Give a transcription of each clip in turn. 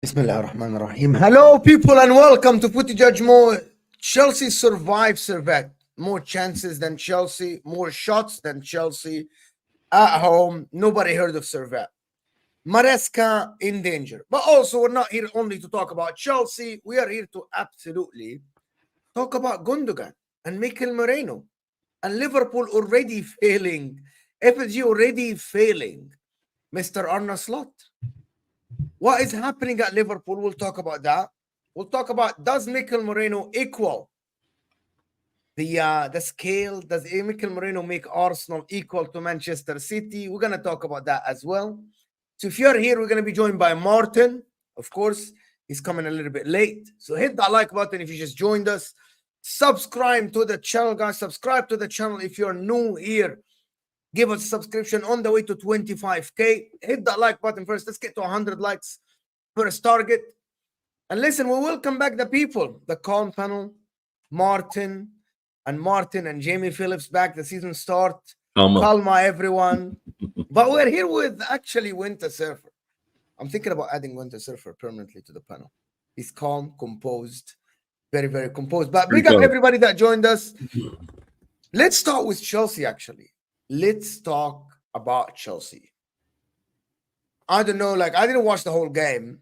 Bismillah ar-Rahman ar-Rahim. Hello, people, and welcome to JUDGEMO. Chelsea survived Servette. More chances than Chelsea, more shots than Chelsea at home. Nobody heard of Servette. Maresca in danger. But also, we're not here only to talk about Chelsea. We are here to absolutely talk about Gundogan and Mikel Merino and Liverpool already failing. FSG already failing. Mr. Arne Slot. What is happening at Liverpool? We'll talk about that. We'll talk about, does Mikel Merino equal the scale? Does Mikel Merino make Arsenal equal to Manchester City? We're going to talk about that as well. So if you're here, we're going to be joined by Martin. Of course, he's coming a little bit late. So hit that like button if you just joined us. Subscribe to the channel, guys. Subscribe to the channel if you're new here. Give us a subscription on the way to 25K. Hit that like button first. Let's get to 100 likes. First target. And listen, we welcome back the people. The calm panel. Martin and Jamie Phillips back. The season start. Calma everyone. But we're here with actually Winter Surfer. I'm thinking about adding Winter Surfer permanently to the panel. He's calm, composed. Very, very composed. But big up everybody that joined us. Let's start with Chelsea, actually. Let's talk about Chelsea. I don't know, like, I didn't watch the whole game.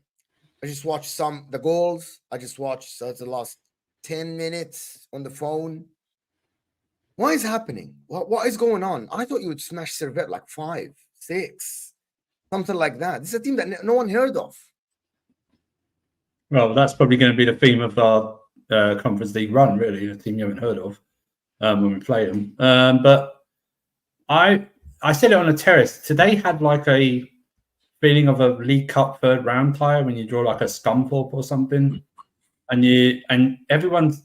I just watched the goals. I just watched the last 10 minutes on the phone. What is happening? What is going on? I thought you would smash Servette like 5, 6, something like that. This is a team that no one heard of. Well, that's probably going to be the theme of our Conference League run, really, a team you haven't heard of when we play them. But I said it on a terrace. Today had like a feeling of a League Cup third round tie when you draw like a Scunthorpe or something, and everyone's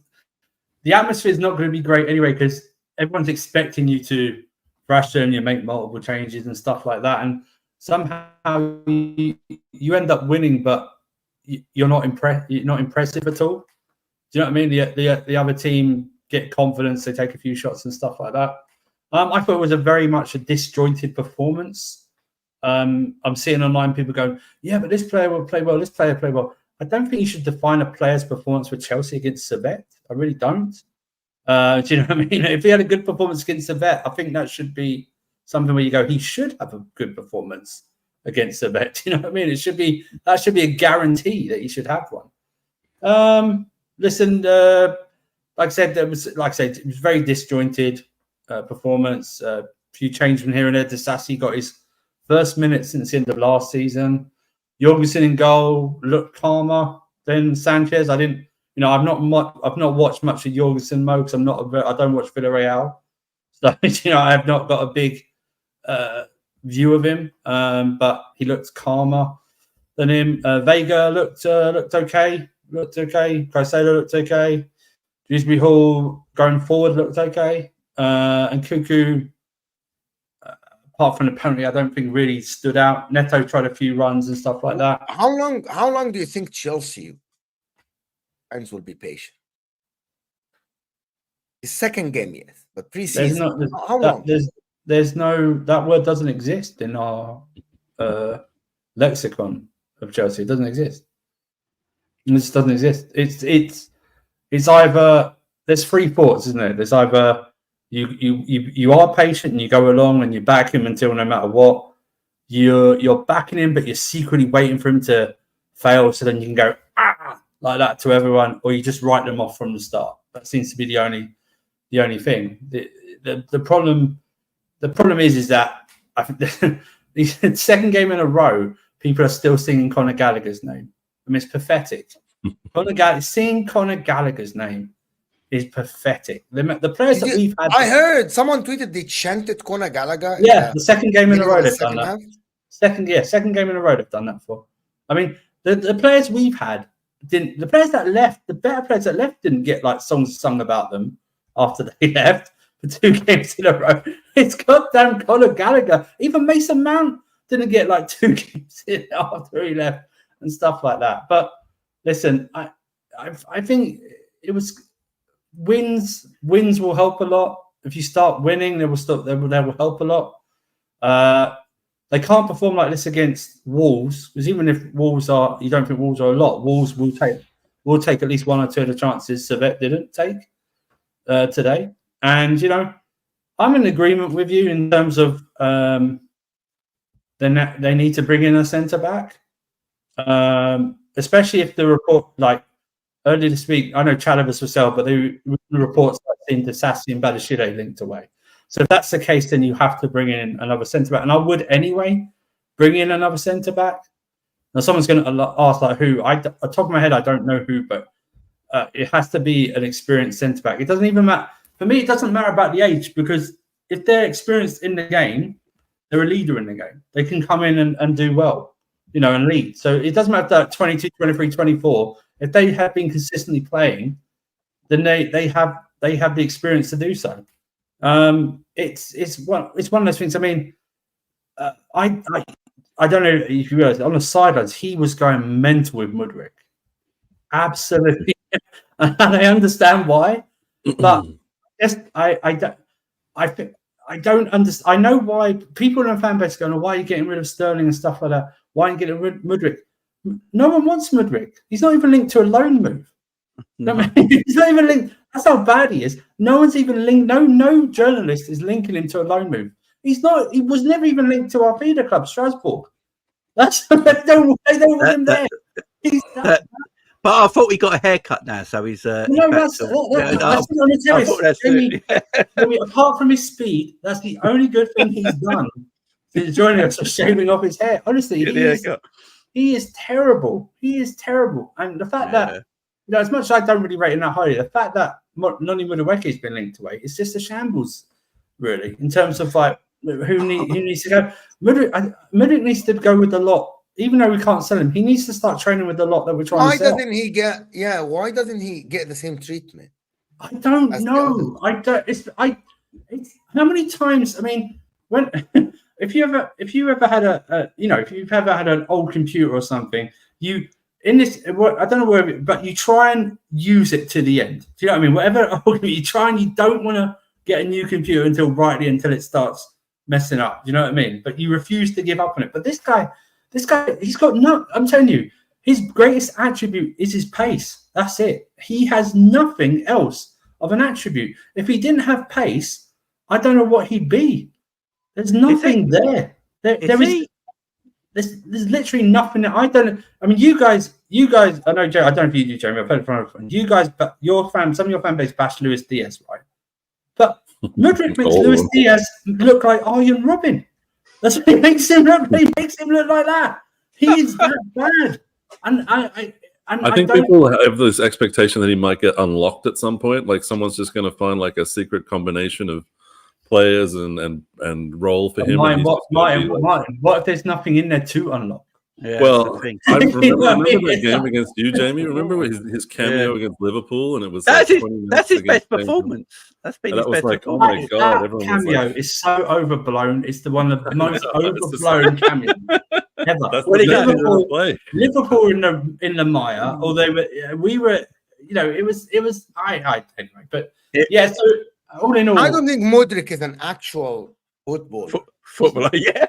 the atmosphere is not going to be great anyway because everyone's expecting you to thrash them, you make multiple changes and stuff like that, and somehow you end up winning, but you're not impressed. You're not impressive at all. Do you know what I mean? The other team get confidence, they take a few shots and stuff like that. I thought it was very much a disjointed performance. I'm seeing online people going, yeah, but this player will play well, this player play well. I don't think you should define a player's performance for Chelsea against Servette. I really don't. Do you know what I mean? If he had a good performance against Servette, I think that should be something where you go, he should have a good performance against Servette. You know what I mean? That should be a guarantee that he should have one. Listen, like I said, it was very disjointed performance. A few changes from here and there. Disasi got his first minute since the end of last season. Jorgensen in goal looked calmer than Sanchez. I've not watched much of Jorgensen Mo because I don't watch Villarreal, so I have not got a big view of him. But he looked calmer than him. Vega looked okay. Caicedo looked okay. Dewsbury Hall going forward looked okay. And Cuckoo, apart from the penalty, I don't think really stood out. Neto tried a few runs and stuff like that. How long do you think Chelsea fans will be patient? The second game, yes, but preseason. How long? There's no, that word doesn't exist in our lexicon of Chelsea. It doesn't exist. It just doesn't exist. It's either, there's three thoughts, isn't it? There's either you are patient and you go along and you back him until no matter what, you're backing him, but you're secretly waiting for him to fail, so then you can go like that to everyone, or you just write them off from the start. That seems to be the only thing. The problem is that I think the second game in a row, people are still singing Conor Gallagher's name. I mean, it's pathetic. Singing Conor Gallagher's name is pathetic. The players that we've had. I heard someone tweeted they chanted Conor Gallagher. Yeah, the second game in a row they've done that. Second game in a row they've done that for. I mean, the players we've had didn't. The players that left, the better players that left, didn't get like songs sung about them after they left for 2 games in a row. It's goddamn Conor Gallagher. Even Mason Mount didn't get like 2 games in after he left and stuff like that. But listen, I think it was wins will help a lot. If you start winning, they will help a lot. They can't perform like this against Wolves, because even if you don't think Wolves are a lot, Wolves will take at least 1 or 2 of the chances Servette didn't take today. And I'm in agreement with you in terms of they need to bring in a centre back, especially if the report, like earlier this week, I know Chalobah's for sale, but the reports I've seen Disasi and Badashile linked away. So if that's the case, then you have to bring in another centre back, and I would anyway bring in another centre back. Now, someone's going to ask like who. At the top of my head, I don't know who, but it has to be an experienced centre back. It doesn't even matter for me. It doesn't matter about the age, because if they're experienced in the game, they're a leader in the game. They can come in and do well, and lead. So it doesn't matter if they're 22, 23, 24. If they have been consistently playing, then they have the experience to do so. It's one of those things. I mean, I don't know if you realize, on the sidelines he was going mental with Mudryk. Absolutely, and I understand why, but I don't understand. I know why people in the fan base go, why are you getting rid of Sterling and stuff like that? Why are you getting rid of Mudryk? No one wants Mudryk. He's not even linked to a loan move. No. He's not even linked. That's how bad he is. No one's even linked. No journalist is linking him to a loan move. He's not. He was never even linked to our feeder club, Strasbourg. They don't want him there. But I thought he got a haircut now, so he's. That's on the terrace. Apart from his speed, that's the only good thing he's done since joining us, of shaving off his hair. Honestly, he is terrible. He is terrible, and the fact that. As much as I don't really rate him that highly, the fact that Noni Madueke has been linked away, it's just a shambles, really, in terms of like who needs to go. Mudryk needs to go with the lot, even though we can't sell him. He needs to start training with the lot that we're trying to sell. Why doesn't he get the same treatment? I don't That's the know. I don't. It's how many times? I mean, when if you ever had if you've ever had an old computer or something, I don't know where, but you try and use it to the end. Do you know what I mean? Whatever you try, and you don't want to get a new computer until it starts messing up. Do you know what I mean? But you refuse to give up on it. But this guy, he's got no. I'm telling you, his greatest attribute is his pace. That's it. He has nothing else of an attribute. If he didn't have pace, I don't know what he'd be. There's nothing there. There's literally nothing. I mean, you guys. I know, Joe. I don't know if you do, Jeremy. I've heard it from you guys, but some of your fan base bash Luis Diaz, right? But Mudryk makes Luis Diaz look like Arjen Robben. That's what he makes him look. He makes him look like that. He's that bad. And I think people have this expectation that he might get unlocked at some point. Like someone's just going to find like a secret combination of players and role for him. What if there's nothing in there to unlock? Yeah, well, I remember that game against you, Jamie. Remember his cameo against Liverpool, and it was that's his best performance. That's been his best performance. Oh my god! That cameo is so overblown. It's one of the most overblown cameos ever. Liverpool in the mire, although we were, it was. I anyway, but yeah. So all in all, I don't think Mudryk is an actual footballer. Yeah,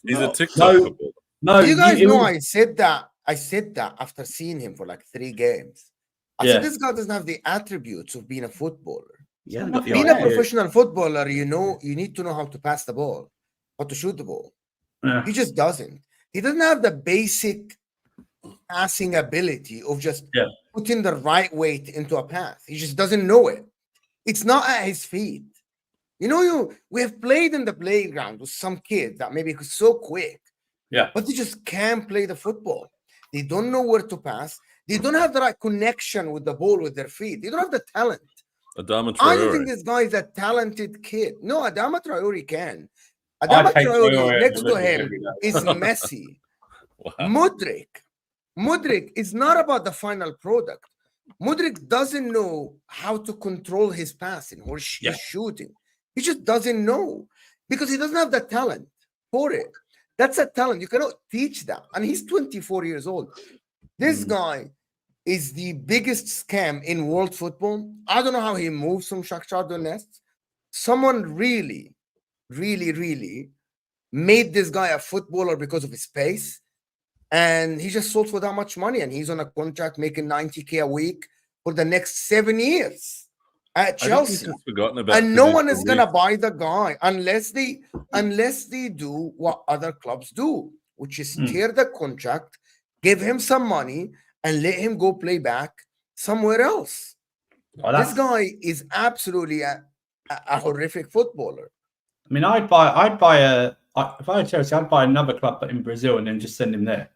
he's a TikTok footballer. No, you guys know I said that after seeing him for like 3 games. I said this guy doesn't have the attributes of being a footballer. Yeah, being a professional footballer, you need to know how to pass the ball, how to shoot the ball. Yeah. He just doesn't. He doesn't have the basic passing ability of just putting the right weight into a pass. He just doesn't know it. It's not at his feet. We have played in the playground with some kids that maybe are so quick. Yeah, but they just can't play the football. They don't know where to pass. They don't have the right connection with the ball with their feet. They don't have the talent. Adama Traore. I don't think this guy is a talented kid. No, Adama Traore can. Adama Traore next to him is Messi. Wow. Mudryk is not about the final product. Mudryk doesn't know how to control his passing or his shooting. He just doesn't know because he doesn't have the talent for it. That's a talent. You cannot teach that. And he's 24 years old. This guy is the biggest scam in world football. I don't know how he moves from Shakhtar Donetsk. Someone really, really, really made this guy a footballer because of his pace. And he just sold for that much money. And he's on a contract making 90K a week for the next 7 years at Chelsea. And no one is going to buy the guy unless they do what other clubs do, which is tear the contract, give him some money, and let him go play back somewhere else. Well, this guy is absolutely a horrific footballer. I mean, if I had Chelsea, I'd buy another club but in Brazil and then just send him there.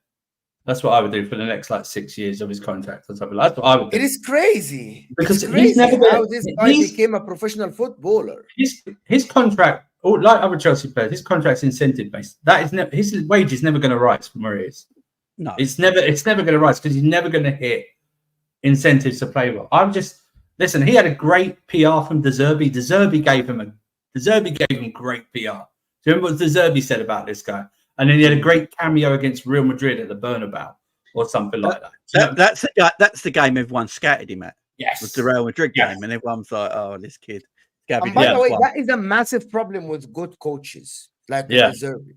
That's what I would do for the next 6 years of his contract. That's what I would do. It is crazy. Because it's crazy how this guy became a professional footballer. His contract, like other Chelsea players, his contract's incentive based. His wage is never going to rise from where he is. No, it's never going to rise because he's never going to hit incentives to play well. Listen. He had a great PR from De Zerbi. De Zerbi gave him great PR. Do you remember what De Zerbi said about this guy? And then he had a great cameo against Real Madrid at the Bernabeu or something like that. That's the game everyone scattered him at. Yes, was the Real Madrid game, and everyone's like, "Oh, this kid." And by the way, that is a massive problem with good coaches like De Zerbi.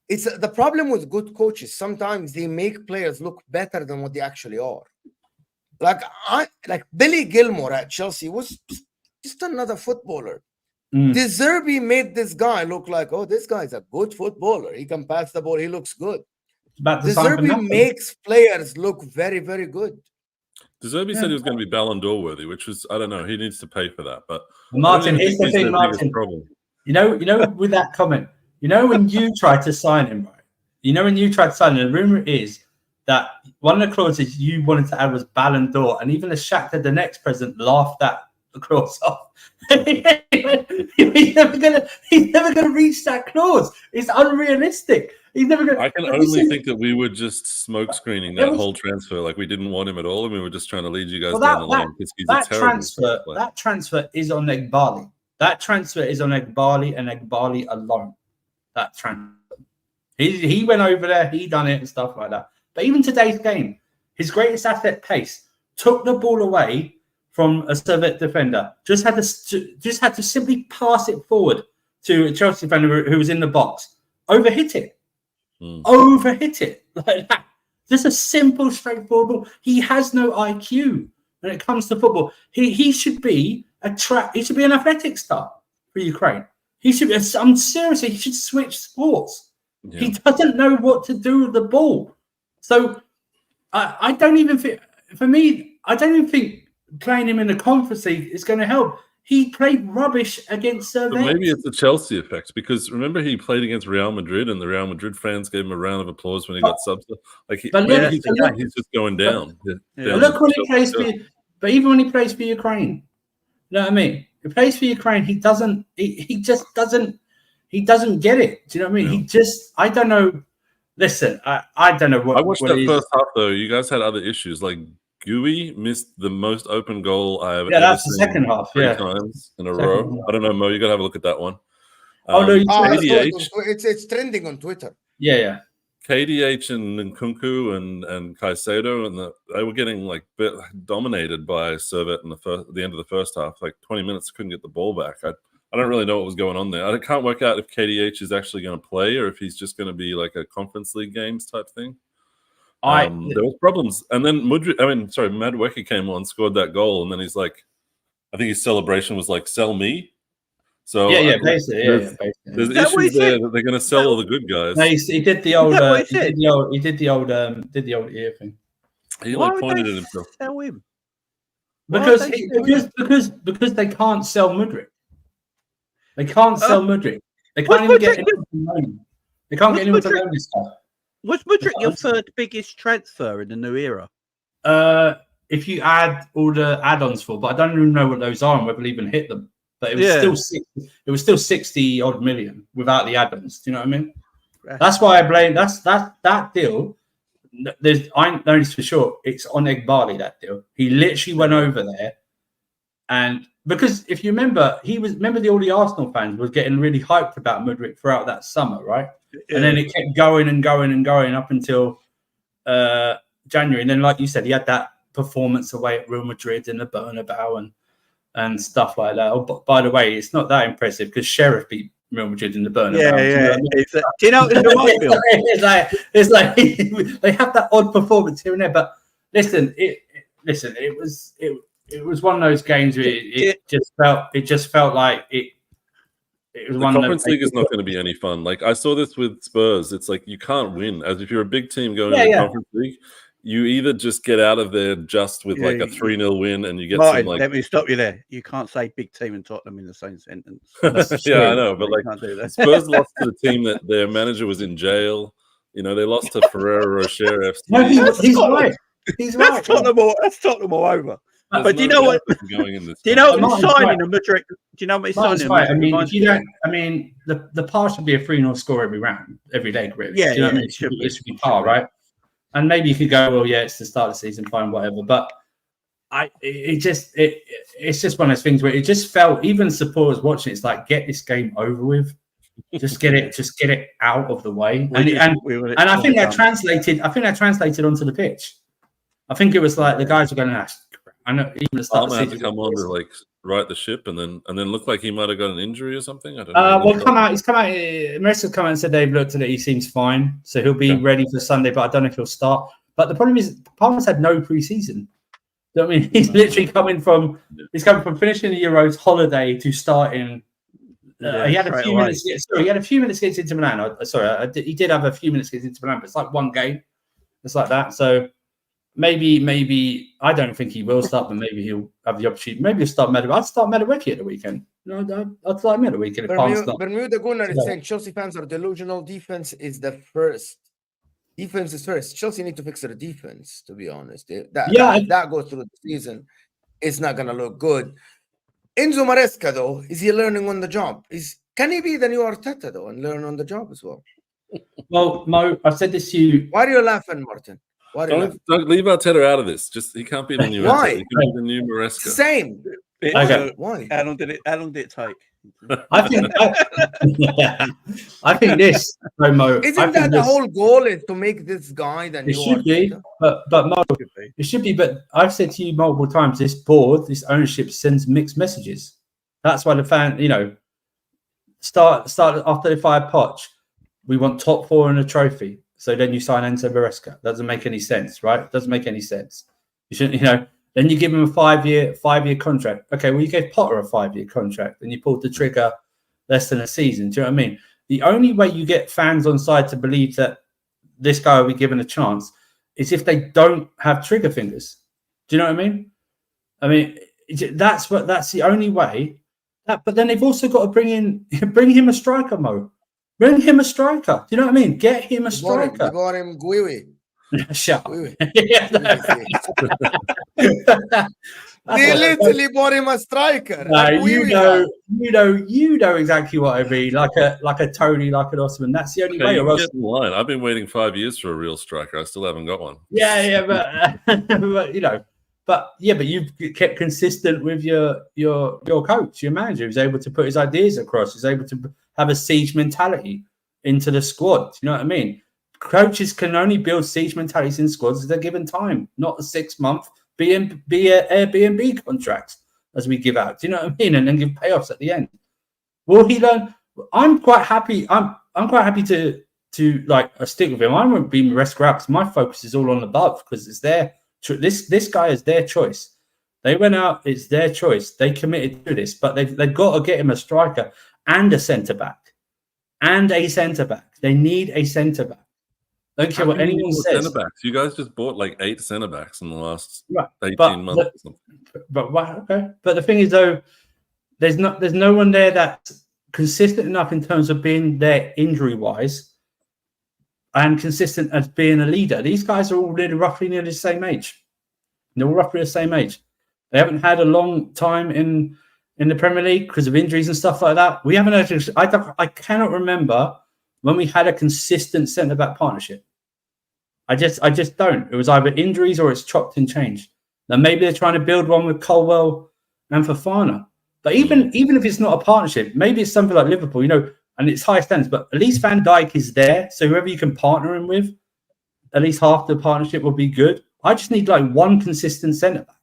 It's the problem with good coaches. Sometimes they make players look better than what they actually are. Like Billy Gilmore at Chelsea was just another footballer. De Zerbi made this guy look like, oh, this guy's a good footballer. He can pass the ball. He looks good. De Zerbi makes players look very, very good. De Zerbi said he was going to be Ballon d'Or worthy, which was, I don't know, he needs to pay for that. But Martin, here's the thing, Martin. You know, with that comment, when you tried to sign him, right? When you tried to sign him, the rumor is that one of the clauses you wanted to add was Ballon d'Or, and even the Shakhtar Donetsk president laughed at clause off. he's never gonna reach that clause. It's unrealistic. He's never gonna. I can only think that we were just smoke screening that whole transfer. Like we didn't want him at all, and we were just trying to lead you guys down the lane because he's a terrible that transfer is on Egbali. That transfer is on Egbali and Egbali alone. That transfer. He went over there, he done it and stuff like that. But even today's game, his greatest asset, pace, took the ball away from a Servette defender. Just had to simply pass it forward to a Chelsea defender who was in the box. Overhit it. Overhit it like that. Just a simple, straightforward ball. He has no IQ when it comes to football. He should be he should be an athletics star for Ukraine. He should be. I'm seriously. He should switch sports. Yeah. He doesn't know what to do with the ball. So I don't even think. For me, I don't even think playing him in the Conference League is going to help. He played rubbish against Servette. Maybe it's the Chelsea effect because remember he played against Real Madrid and the Real Madrid fans gave him a round of applause when he got subbed. Like he's just going down. Look when he plays for you, but even when he plays for Ukraine, you know what I mean? He plays for Ukraine. He just doesn't get it. Do you know what I mean? Yeah. He just, I don't know. Listen, I don't know what. I watched that first half though. You guys had other issues like. Gui missed the most open goal I have ever seen. The second half, three times in a row. I don't know, Mo. You got to have a look at that one. It's trending on Twitter. Yeah. KDH and Nkunku and Caicedo, and they were getting like dominated by Servette in the end of the first half. Like 20 minutes, couldn't get the ball back. I don't really know what was going on there. I can't work out if KDH is actually going to play or if he's just going to be like a Conference League games type thing. There was problems, and then Madueke came on, scored that goal, and then he's like, I think his celebration was like, "Sell me." So basically, there's issues there that they're going to sell all the good guys. No, he did the old, he did the old ear thing. He like pointed at himself. Sell him because they can't sell Mudryk. They can't sell Mudryk. They can't even get anyone to loan. They can't get anyone to loan this stuff. Was Mudryk your third biggest transfer in the new era? If you add all the add-ons for, but I don't even know what those are and whether we'll even hit them. But it was still 60 odd million without the add-ons. Do you know what I mean? That's why I blame that deal. I know this for sure. It's on Egbali, that deal. He literally went over there, and because if you remember, all the Arsenal fans were getting really hyped about Mudryk throughout that summer, right? And then it kept going and going and going up until January. And then, like you said, he had that performance away at Real Madrid in the Bernabeu and stuff like that. Oh, by the way, it's not that impressive because Sheriff beat Real Madrid in the Bernabeu. Yeah. Do you know in the it's like they have that odd performance here and there. But listen, it was one of those games where it just felt like it. The Conference League is not going to be any fun. Like I saw this with Spurs. It's like you can't win. As if you're a big team going to the Conference League, you either just get out of there just with like a 3-0 win and you get Martin, some like. Let me stop you there. You can't say big team and Tottenham in the same sentence. Yeah, I know, but like Spurs lost to the team that their manager was in jail. You know, they lost to Ferrero Rocher FC. No, he's right. He's right. That's Tottenham all over. But do you know what? Do you know what he's signing a Mudryk? Do you know what he's signing? Right. I mean, the par should be a 3-0 score every leg, really. Yeah, do you know what I mean? It should be par, right? And maybe you could go, well, yeah, it's the start of the season, fine, whatever. But it's just one of those things where it just felt, even supporters watching, it's like, get this game over with. Just get it out of the way. And I think that translated onto the pitch. I think it was like the guys were going to ask. I know even the start had to come on to like right the ship and then look like he might have got an injury or something. I don't know. He's come out. Marissa's come out and said they've looked at it. He seems fine, so he'll be ready for Sunday. But I don't know if he'll start. But the problem is, Palmer's had no preseason. You know what I mean, he's literally coming from finishing the Euros holiday to starting. He had a few minutes. He had a few minutes against Inter Milan. He did have a few minutes against Inter Milan, but it's like one game. It's like that. So. Maybe I don't think he will start, but maybe he'll have the opportunity. Maybe he'll start Madueke. I'd start Madueke at the weekend. I'd start him at the weekend. Bermuda Gunnar is saying Chelsea fans are delusional. Defense is first. Chelsea need to fix their defense, to be honest. That goes through the season. It's not going to look good. Enzo Maresca, though, is he learning on the job? Can he be the new Arteta, though, and learn on the job as well? Well, Mo, I've said this to you. Why are you laughing, Martin? Why are you laughing? Don't leave Arteta out of this. He can't be the new Why? Arteta. He can be the new It's the Maresca. same. Okay. Why? How long did it take? I think I think this, Mo. Isn't that the whole goal, is to make this guy the new It should be, Arteta? but Mo, it should be. But I've said to you multiple times, this board, this ownership sends mixed messages. That's why the fan, start after they fire Poch, we want top 4 in a trophy. So then you sign Enzo Maresca. Doesn't make any sense, right? Doesn't make any sense. You shouldn't, Then you give him a 5-year contract. Okay, well, you gave Potter a 5-year contract and you pulled the trigger less than a season. Do you know what I mean? The only way you get fans on side to believe that this guy will be given a chance is if they don't have trigger fingers. Do you know what I mean? That's the only way. But then they've also got to bring him a striker, Mo. Bring him a striker. Do you know what I mean? Get him a striker. You got him Guiwi. Shut up. They literally bought him a striker. No, you know exactly what I mean. Like a Tony, like an Osman. That's the only way. You can get in line. I've been waiting 5 years for a real striker. I still haven't got one. Yeah, but you've kept consistent with your coach, your manager, who's able to put his ideas across, who's able to have a siege mentality into the squad. Do you know what I mean? Coaches can only build siege mentalities in squads at a given time, not a 6-month Airbnb contracts as we give out. Do you know what I mean? And then give payoffs at the end. Will he learn? I'm quite happy. I'm quite happy to stick with him. I won't be Maresca out because my focus is all on above because it's their this guy is their choice. They went out. It's their choice. They committed to this, but they've got to get him a striker and a centre back. They need a centre back. Don't care what anyone says. Centre-backs. You guys just bought like 8 centre-backs in the last 18 months. Okay. But the thing is, though, there's no one there that's consistent enough in terms of being there injury-wise and consistent as being a leader. These guys are all roughly near the same age. They're all roughly the same age. They haven't had a long time in the Premier League because of injuries and stuff like that. We haven't actually. I cannot remember when we had a consistent centre-back partnership. I just don't. It was either injuries or it's chopped and changed. Now maybe they're trying to build one with Colwell and Fofana. But even if it's not a partnership, maybe it's something like Liverpool, and it's high standards, but at least Van Dijk is there. So whoever you can partner him with, at least half the partnership will be good. I just need like one consistent centre-back.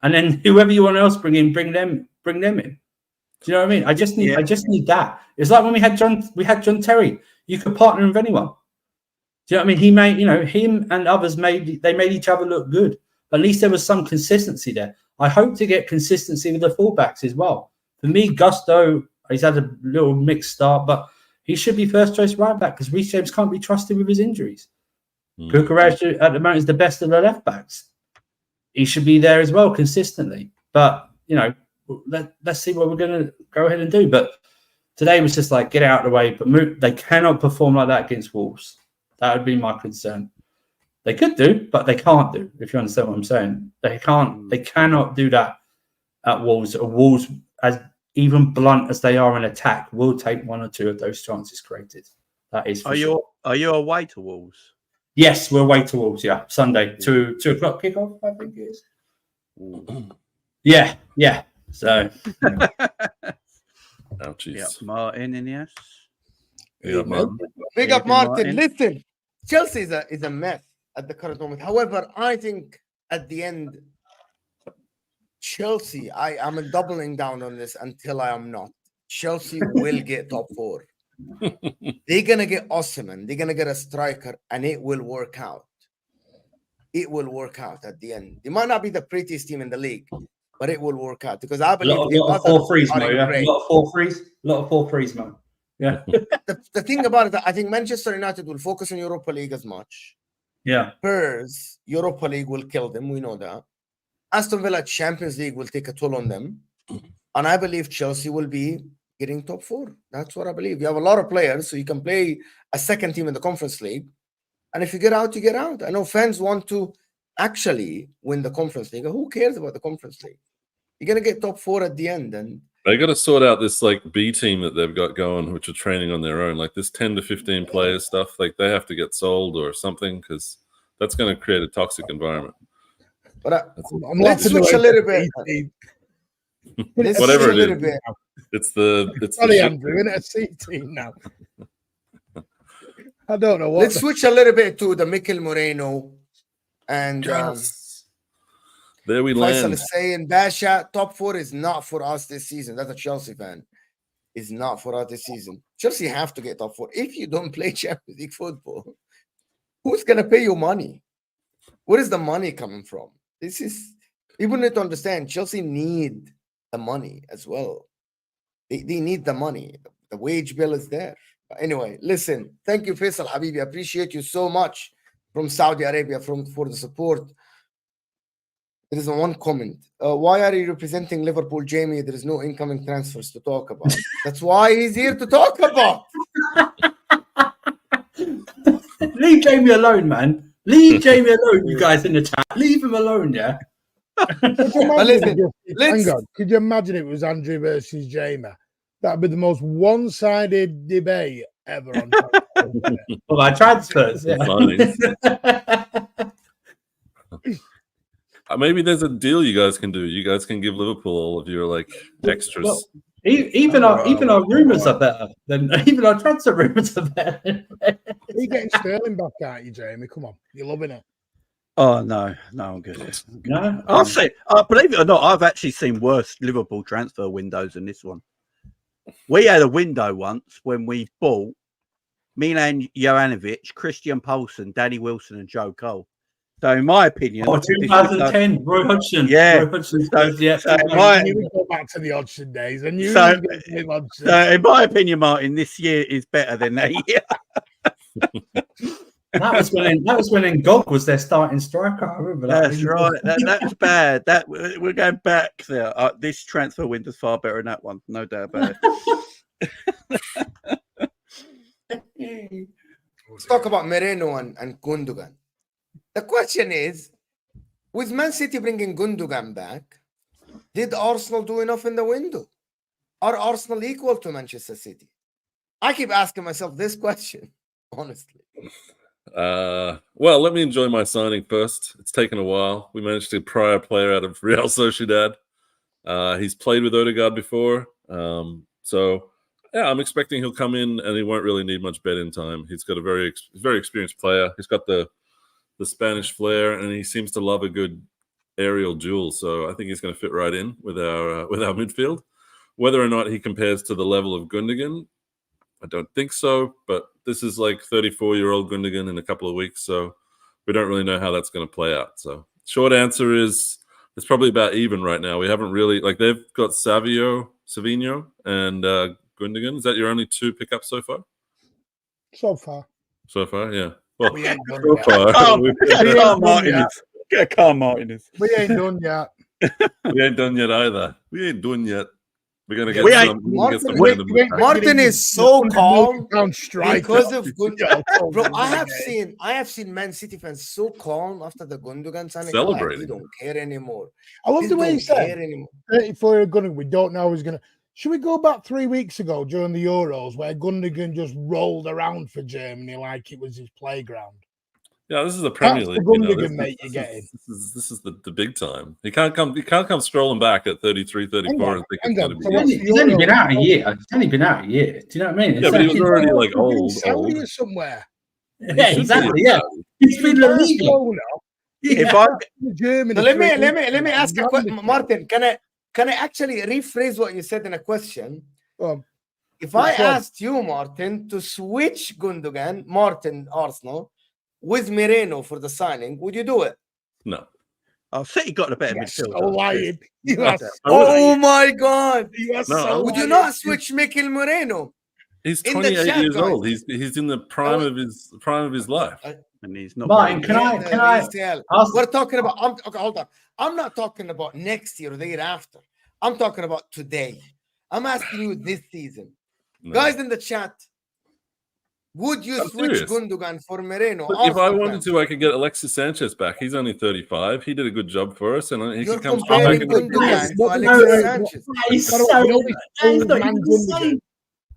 And then whoever you want else bring them in. Do you know what I mean? I just need that. It's like when we had John Terry. You could partner him with anyone. Do you know what I mean? He made, him and others made each other look good. At least there was some consistency there. I hope to get consistency with the fullbacks as well. For me, Gusto, he's had a little mixed start, but he should be first choice right back because Reece James can't be trusted with his injuries. Kukuraj at the moment is the best of the left backs. He should be there as well consistently. But let's see what we're going to go ahead and do. But today was just like get out of the way. But they cannot perform like that against Wolves. That would be my concern. They could do, but they can't do. If you understand what I'm saying, they can't. They cannot do that at Wolves. Wolves, as even blunt as they are in attack, will take 1 or 2 of those chances created. That is. Are you away to Wolves? Yes, we're away to Wolves. Yeah, Sunday 2 o'clock kickoff. I think it is. Yeah. So. Oh, jeez. Yeah, Martin in yes. Yeah, Martin. Big up, Martin. Listen, Chelsea is a mess at the current moment. However, I think at the end, Chelsea, I'm doubling down on this until I am not. Chelsea will get top 4. They're going to get Osimhen. They're going to get a striker, and it will work out. It will work out at the end. They might not be the prettiest team in the league, but it will work out because I believe a lot of 4-3s, Mo. Yeah? A lot of 4-3s, Mo. Yeah. the thing about it, I think Manchester United will focus on Europa League as much. Yeah. Spurs, Europa League will kill them. We know that. Aston Villa Champions League will take a toll on them. And I believe Chelsea will be getting top 4. That's what I believe. You have a lot of players, so you can play a second team in the Conference League. And if you get out, you get out. I know fans want to actually win the Conference League. Who cares about the Conference League? You're gonna get top 4 at the end, and they got to sort out this like B team that they've got going, which are training on their own. Like this 10 to 15 players stuff, like they have to get sold or something because that's going to create a toxic environment. but let's switch a little bit. Let's Whatever switch a it little is. bit. It's the Sorry, Andrew, in a C team now. I don't know what. Let's switch a little bit to the Mikel Merino and there we Faisal land. is saying Basha top 4 is not for us this season. That's a Chelsea fan. It's not for us this season. Chelsea have to get top 4. If you don't play Champions League football, who's gonna pay you money? Where is the money coming from? This is people need to understand. Chelsea need the money as well. They need the money. The wage bill is there. But anyway, listen. Thank you, Faisal Habibi. I appreciate you so much from Saudi Arabia for the support. There is one comment. Why are you representing Liverpool, Jamie? There is no incoming transfers to talk about. That's why he's here to talk about. Leave Jamie alone, man. Leave Jamie alone, you guys in the chat. Leave him alone, yeah? Could you imagine if it was Andrew versus Jamie? That'd be the most one-sided debate ever on Well, I transfers. Yeah. Maybe there's a deal you guys can do. You guys can give Liverpool all of your like extras. Well, even our rumors are better than even our transfer rumors are better. You're getting Sterling back, aren't you, Jamie? Come on, you're loving it. Oh no, I'm good. No, I'll say, believe it or not, I've actually seen worse Liverpool transfer windows than this one. We had a window once when we bought Milan Jovanovic, Christian Poulsen, Danny Wilson, and Joe Cole. So, in my opinion, 2010, Roy Hodgson. Yeah. Roy Hodgson I knew we'd go back to the Hodgson days. I knew so, in my opinion, Martin, this year is better than that year. That was when Ngog was their starting striker. I remember that. That's right. That's bad. We're going back there. This transfer window's far better than that one, no doubt about Let's talk about Merino and Gundogan. The question is, with Man City bringing Gundogan back, did Arsenal do enough in the window? Are Arsenal equal to Manchester City? I keep asking myself this question, honestly. Well, let me enjoy my signing first. It's taken a while. We managed to pry a player out of Real Sociedad. He's played with Odegaard before. So, yeah, I'm expecting he'll come in and he won't really need much bed-in time. He's got a very experienced player. He's got the Spanish flair, and he seems to love a good aerial duel. So I think he's going to fit right in with our midfield. Whether or not he compares to the level of Gundogan, I don't think so. But this is like 34-year-old Gundogan in a couple of weeks, so we don't really know how that's going to play out. So short answer is it's probably about even right now. We haven't really they've got Savinho, and Gundogan. Is that your only 2 pickups so far? So far, Yeah. Well, we ain't done so yet. far, Calm, Martin. We ain't done yet. we ain't done yet either. We ain't done yet. We're gonna get Martin is so calm because of Gundogan. Bro, I have seen Man City fans so calm after the Gundogan signing. Celebrating. We don't care anymore. I love the way he said, 34 Gundogan, we don't know who's going to. Should we go back 3 weeks ago during the Euros where Gundogan just rolled around for Germany like it was his playground? Yeah, this is the Premier That's League. the Gundogan, mate, you're getting. This is the big time. He can't come strolling back at 33, 34 and think it's going to be. He's only been out a year. Do you know what I mean? Yeah, but he was already like old. Saudi somewhere. Yeah, exactly. Yeah, he's been La Liga. If I Germany, so let me ask a question, Martin. Can I actually rephrase what you said in a question? If I asked you, Martin, to switch Gundogan, Martin, Arsenal, with Merino for the signing, would you do it? No. Oh, City got a better midfield. So lying. Oh my God! No, Would you not switch Mikel Merino? He's 28 years old. He's in the prime of his life. And he's not. Martin, can I? We're talking about. Hold on. I'm not talking about next year or the year after. I'm talking about today. I'm asking you this season, guys in the chat. Would you I'm switch serious. Gundogan for Merino? Look, if I Arsenal wanted fans. to, I could get Alexis Sanchez back. He's only 35. He did a good job for us, and he You're can come straight back comparing into the Gundogan team. to What we Alexis say- Sanchez. That is By the way, so. you know this That is old not man even the Gundogan, same.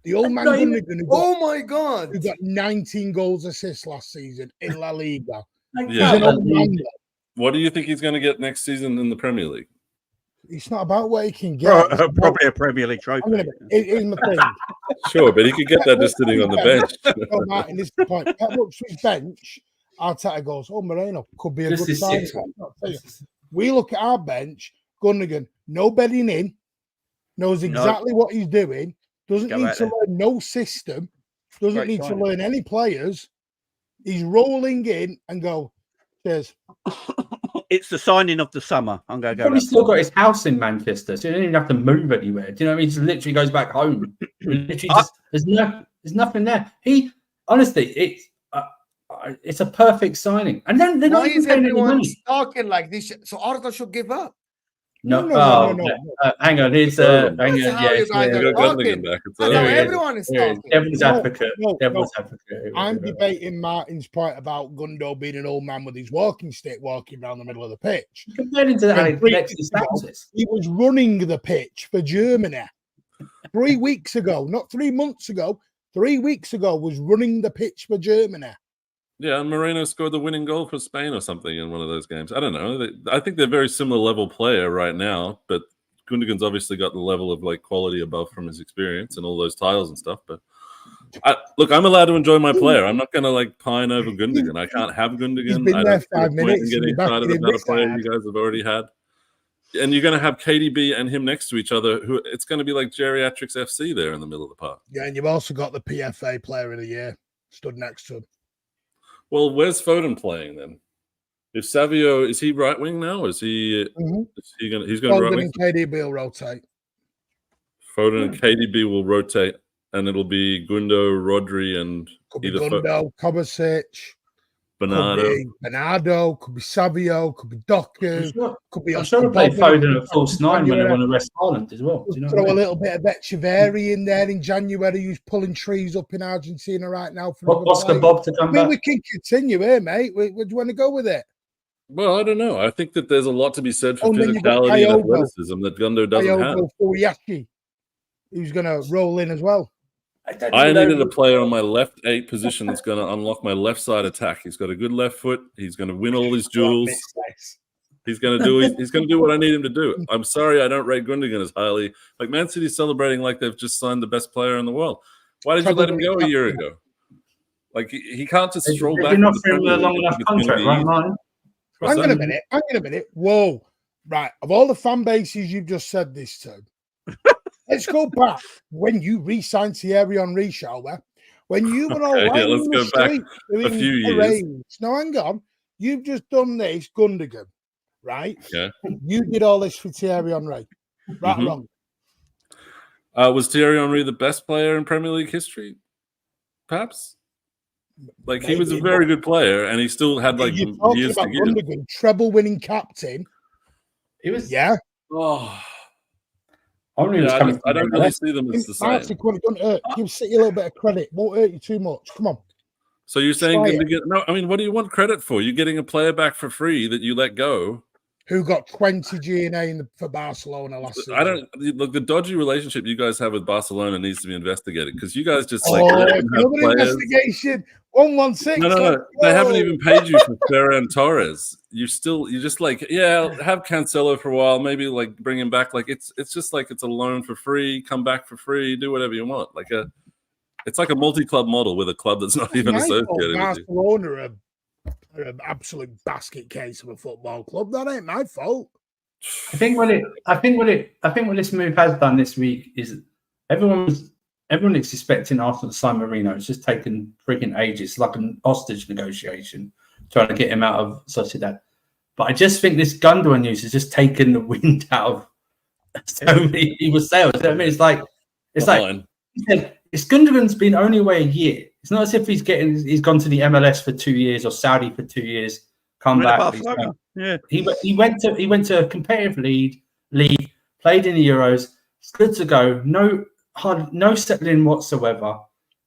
the old man Not even- Gundogan Oh my God! who got 19 goals assists last season in La Liga. I Yeah. He's can't an old believe man. it. What do you think he's going to get next season in the Premier League? It's not about what he can get. It's about- Probably a Premier League trophy. I'm gonna be- here's my thing. Sure, but he could get that just sitting on the bench. Oh, Martin, this is the point. Pep looks to his bench. Arteta goes, "Oh, Moreno could be a This good is sign." 6 one. We look at our bench. Gundogan, no bedding in, knows exactly what he's doing. Doesn't Go need out to there. learn no system. Doesn't Great need to signing. learn any players. He's rolling in and go. Cheers. It's the signing of the summer. I'm going to go. Probably that still far. got his house in Manchester, so he doesn't even have to move anywhere. Do you know what I mean? He just literally goes back home. Literally just, there's nothing there. He honestly, it's a perfect signing. And then they're Why not even is paying any everyone money. talking like this? So Arthur should give up. No, No. hang on. It's That's how you yes, guys We are got talking. Gundogan back. It's That's There how he is. everyone is There he is. talking. Devil's No, advocate. no, Devil's advocate. I'm debating Martin's point about Gundo being an old man with his walking stick walking down the middle of the pitch. Compared him to When Alexis ago, Sanchez. He was running the pitch for Germany 3 weeks ago, not 3 months ago. 3 weeks ago was running the pitch for Germany. Yeah, and Moreno scored the winning goal for Spain or something in one of those games. I don't know. I think they're very similar level player right now, but Gundogan's obviously got the level of like quality above from his experience and all those titles and stuff. But look, I'm allowed to enjoy my player. I'm not going to like pine over Gundogan. I can't have Gundogan. He's been I there don't see the 5 point in minutes. getting You're back excited in about a this player side. you guys have already had. And you're going to have KDB and him next to each other. Who it's going to be like geriatrics FC there in the middle of the park. Yeah, and you've also got the PFA Player of the Year stood next to him. Well, where's Foden playing then? If Savio is he right wing now? Is he? Mhm. Is he going? He's going right Foden wing. and KDB will rotate. Foden and KDB will rotate, and it'll be Gundo, Rodri, and Could be either Gundo, Kovacic, Bernardo. could be Bernardo, could be Savio, could be Doku, could be I'm sure they played Boban. Foden at false nine when they won the West Ireland as well. Do you know Throw what I a mean? little bit of Echeverri in there in January, who's pulling trees up in Argentina right now. For another Oscar player. Bob to I come mean, back. we can continue here, mate. Where do you want to go with it? Well, I don't know. I think that there's a lot to be said for Oh, and then you've got physicality and Kyogo. athleticism that Gundo doesn't have. Kyogo Furiaki, who's going to roll in as well. don't I even know needed a who- player on my left 8 position that's going to unlock my left side attack. He's got a good left foot. He's going to win all his duels. He's going to do. He's going to do what I need him to do. I'm sorry, I don't rate Gundogan as highly. Like Man City's celebrating like they've just signed the best player in the world. Why did you let him go a year ago? Like he can't just stroll They back. did not into the for him Premier a League long and enough think it's gonna contract, be right, easy. Martin? What's Hang on a that? minute. Hang on a minute. Whoa. Right. Of all the fan bases you've just said this to, let's go back when you re-signed Thierry Henry, shall we? When you were all Okay, yeah, lying let's in the go back street a doing few years. parades. No, hang on. You've just done this, Gundogan, right? Yeah. You did all this for Thierry Henry. Right Mhm. or wrong? Was Thierry Henry the best player in Premier League history? Perhaps. Like he was a Maybe, very good player, and he still had like You're talking years to about give. Gundogan, treble-winning captain. He was. Yeah. Oh, Henry was yeah. coming I don't really MLS. see them as the Martin, same. come on, don't hurt. Give City a little bit of credit. Won't hurt you too much. Come on. So you're saying Try it. Gundogan? No, I mean, what do you want credit for? You're getting a player back for free that you let go. Who got 20 G&A for Barcelona last season? I don't look the dodgy relationship you guys have with Barcelona needs to be investigated because you guys just Oh, like let them have another players. investigation. 116. No. They haven't even paid you for Ferran Torres. You're just like, yeah, have Cancelo for a while, maybe like bring him back. Like it's just like it's a loan for free, come back for free, do whatever you want. It's like a multi-club model with a club that's not even associated with you. Barcelona are an absolute basket case of a football club. That ain't my fault. I think what this move has done this week is everyone is expecting Arsenal to sign Merino. It's just taken freaking ages. It's like an hostage negotiation trying to get him out of Sociedad. But I just think this Gundogan news has just taken the wind out of so many people's sails. I mean, it's like it's Gundogan's been only away a year. It's not as if he's gone to the MLS for 2 years or Saudi for 2 years. Come back. Yeah. He went to a competitive league, played in the Euros. It's good to go. No settling whatsoever.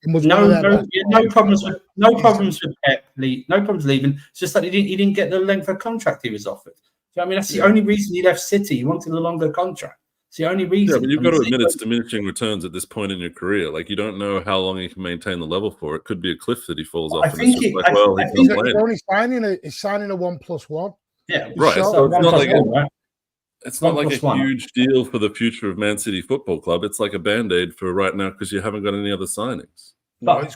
and was one of their best no problems with Pep. No problems leaving. It's just that he didn't get the length of contract he was offered. So, I mean, that's the only reason he left City. He wanted a longer contract. It's the only reason. Yeah, but you've got to admit it's diminishing returns at this point in your career. Like, you don't know how long he can maintain the level for. It could be a cliff that he falls off. He's only signing a 1+1. Yeah, right. So So it's not like right? it's not like a 1+1. huge deal for the future of Man City Football Club. It's like a band-aid for right now because you haven't got any other signings. But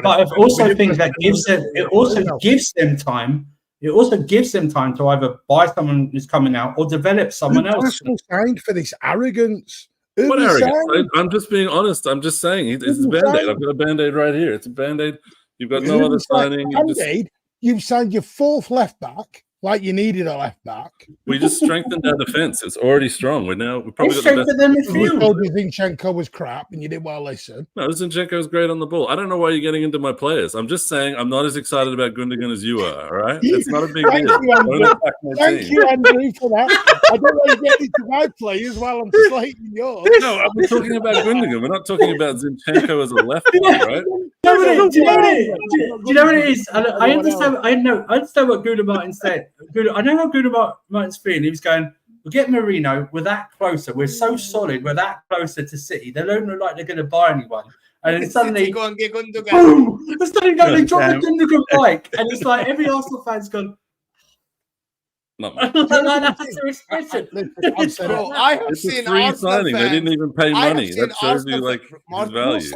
I also think that gives them time. It also gives them time to either buy someone who's coming out or develop someone else. Arsenal signed for this arrogance. What arrogance? I'm just being honest. I'm just saying it's a band-aid. I've got a band-aid right here. It's a band-aid. You've got no other signing. You've signed your 4th left back. Like you needed a left back. We just strengthened our defense. It's already strong. We're probably strengthened the midfield. You told me Zinchenko was crap, and you didn't want to listen. No, Zinchenko's great on the ball. I don't know why you're getting into my players. I'm just saying I'm not as excited about Gundogan as you are. All right, it's not a big deal. Thank you, Andrew, for that. I don't want to get into my players while I'm slating yours. No, I'm talking about Gundogan. We're not talking about Zinchenko as a left back, right? Do you know what it is? I understand. I understand what Gunnar Martin said. I know how Gunnar Martin's feeling. He was going, "We'll get Merino. We're that closer. We're so solid. We're that closer to City. They don't look like they're going to buy anyone." And then suddenly, go and get Gundogan. Boom! They drop the Gundogan bike, and it's like every Arsenal fan's gone. Not that's their expression. Bro, I have seen Arsenal fans. They didn't even pay money. That shows you like his value.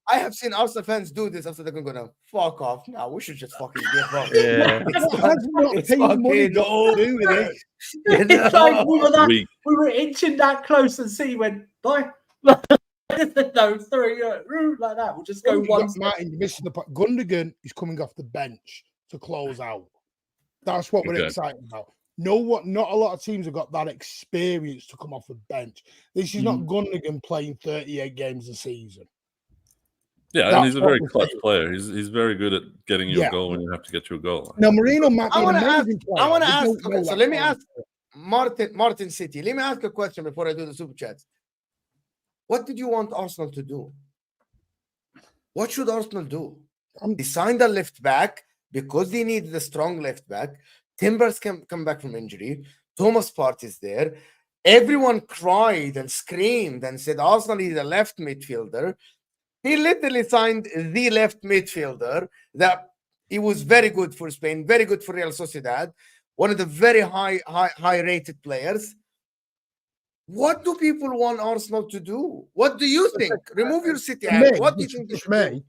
I have seen Arsenal fans do this after they're going to go, fuck off. Now we should just fucking give up. Yeah. It's like we were inching that close and see when bye. No, sorry, like that. We'll just go once. Martin, missing the point. Gundogan is coming off the bench to close out. That's what we're excited about. Not a lot of teams have got that experience to come off the bench. This is not Gundogan playing 38 games a season. Yeah, and he's a very clutch player. He's very good at getting you a goal when you have to get you a goal. Now, Merino might be I want to ask. Okay, so let me ask Martin City. Let me ask a question before I do the super chats. What did you want Arsenal to do? What should Arsenal do? They signed a left back because they needed a strong left back. Timbers can come back from injury. Thomas Partey is there. Everyone cried and screamed and said Arsenal needs a left midfielder. He literally signed the left midfielder that he was very good for Spain, very good for Real Sociedad, one of the very high rated players. What do people want Arsenal to do? What do you think? Remove your City hat. What do you think?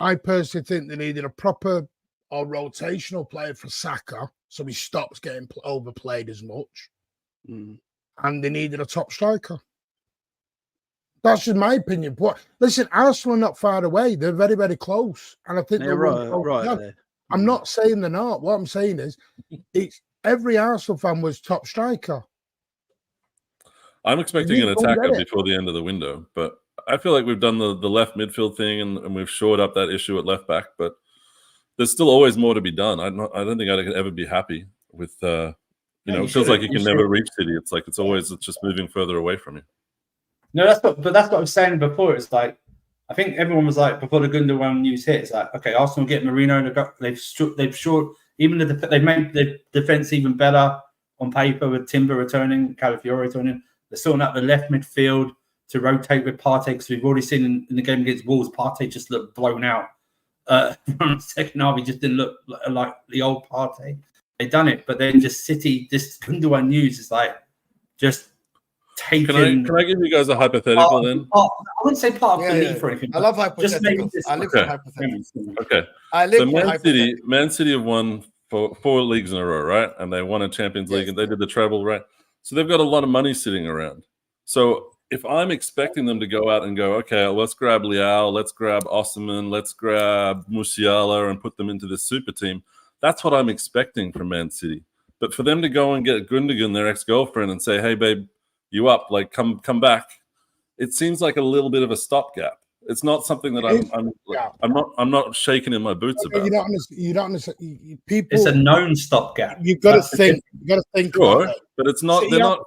I personally think they needed a proper or rotational player for Saka, so he stops getting overplayed as much. And they needed a top striker. That's just my opinion. But listen, Arsenal are not far away. They're very, very close. And I think they're right. I'm not saying they're not. What I'm saying is it's every Arsenal fan was top striker. I'm expecting an attacker before the end of the window, but I feel like we've done the left midfield thing and we've shored up that issue at left back, but there's still always more to be done. I don't think I can ever be happy with, it feels like you can never reach City. It's like it's just moving further away from you. No, that's what I was saying before. It's like I think everyone was like before the Gundogan news hit. It's like okay, Arsenal get Merino. They've even they've made the defense even better on paper with Timber returning, Calafiori returning. They're sorting out the left midfield to rotate with Partey because we've already seen in the game against Wolves, Partey just looked blown out. From the second half, he just didn't look like the old Partey. They've done it, but then just City, this Gundogan news is like just taking. Can I give you guys a hypothetical then? I wouldn't say part of belief or anything. I love hypotheticals. I live for hypotheticals. Okay. So Man City have won for 4 leagues in a row, right? And they won a Champions League and they did the treble, right? So they've got a lot of money sitting around. So if I'm expecting them to go out and go, okay, let's grab Leao, let's grab Osimhen, let's grab Musiala and put them into this super team, that's what I'm expecting from Man City. But for them to go and get Gundogan, their ex-girlfriend, and say, hey, babe, you up, like come back, it seems like a little bit of a stopgap. It's not something that I'm not shaking in my boots about. You don't understand. People. It's a known stopgap. You've got to think. Sure, but it's not. They're not.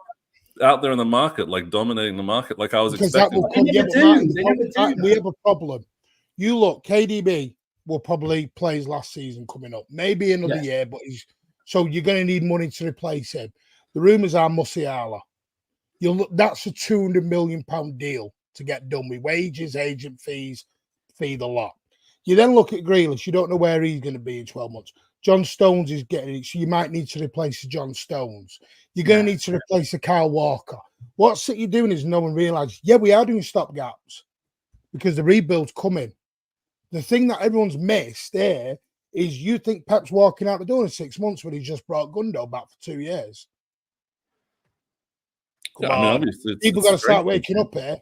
out there in the market, like dominating the market, like I was Because that expecting. will come. They Yeah, never but do. Martin, They never do we have a problem. You look, KDB will probably play his last season coming up, maybe another year, but he's so you're going to need money to replace him. The rumours are Musiala. You look, that's a £200 million deal to get done with wages, agent fees, fee the lot. You then look at Grealish. You don't know where he's going to be in 12 months. John Stones is getting it, so you might need to replace John Stones. You're going to need to replace a Kyle Walker. What City doing is no one realises, we are doing stopgaps because the rebuild's coming. The thing that everyone's missed there is you think Pep's walking out the door in 6 months when he just brought Gundo back for 2 years. Come on. Obviously, People got to start waking up here.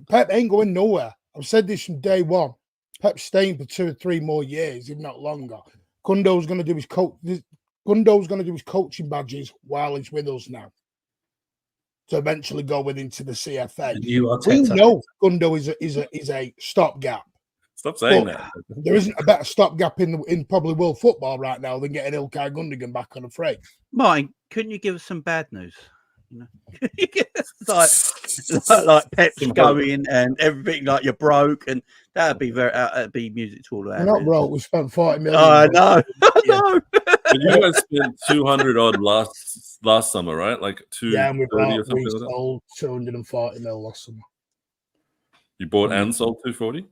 Pep ain't going nowhere. I've said this from day one. Pep's staying for 2 or 3 more years, if not longer. Gundo's going to do his coaching badges while he's with us now, to eventually go into the CFA. We know Gundo is a stopgap. Stop saying that. There isn't a better stopgap in probably world football right now than getting Ilkay Gundogan back on a freight. Martin, couldn't you give us some bad news? You know, like Pep's going and everything, like you're broke, and that'd be music to all our We're not broke. We spent 40 million. Oh, I know. I know. But you guys spent 200 odd last summer, right? Like 230 or something. We sold 240 mil last summer. You bought and sold 240,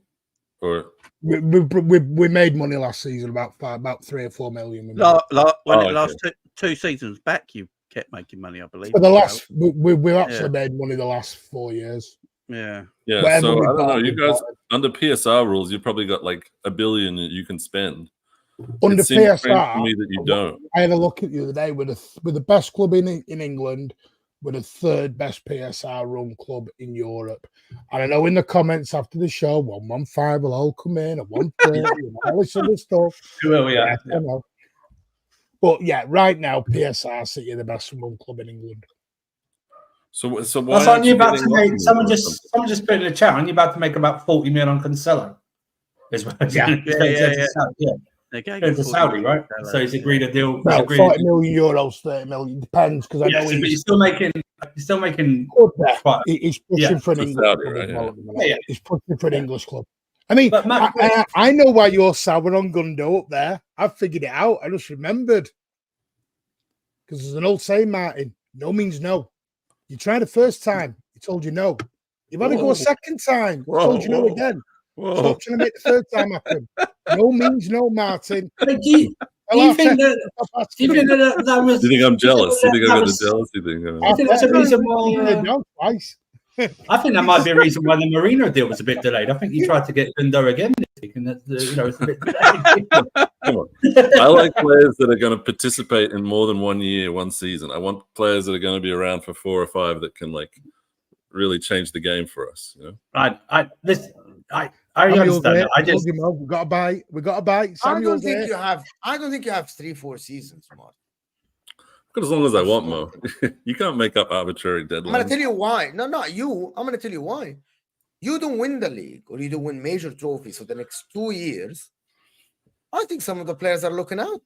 or we made money last season about 3 or 4 million. Last two seasons back, you kept making money, I believe. For the last, we've actually made money the last 4 years. Yeah. Yeah. So I don't know. You guys under PSR rules, you probably got like $1 billion that you can spend. Under PSR, to me that you don't. I had a look at the other day with the best club in England, with the 3rd best PSR run club in Europe. And I know in the comments after the show, 115 will all come in at 130 and all this other stuff. Who are we at? I know. But right now, PSR City are the best run club in England. So why that's aren't you about to make? Someone just put in the chat. Aren't you about to make about 40 million on Cancelo? Okay. Going to Saudi, right? So he's agreed a deal. Well, 40 million euros, 30 million depends because I know he's still making. He's pushing for an English Saudi, club. Right, He's pushing for an English club. I mean, I know why you're sour on Gundo up there. I've figured it out. I just remembered. Because there's an old saying, Martin, no means no. You tried the first time, he told you no. You've had to go a second time, he told you no again. Stop trying to make the third time happen. No means no, Martin. Do you think that was... Do you think I'm jealous? Do you think I got the jealousy thing? I think that's a reason why... No, twice. I think that might be a reason why the Merino deal was a bit delayed. I think he tried to get Gundo again this week, and it's a bit delayed. Come on. I like players that are going to participate in more than 1 year, 1 season. I want players that are going to be around for 4 or 5 that can really change the game for us. You know? I understand that. We got a bite. I don't think you have 3-4 seasons, Mark. As long as I want, Mo. You can't make up arbitrary deadlines. I'm going to tell you why. No, not you. I'm going to tell you why. You don't win the league or you don't win major trophies for the next 2 years. I think some of the players are looking out.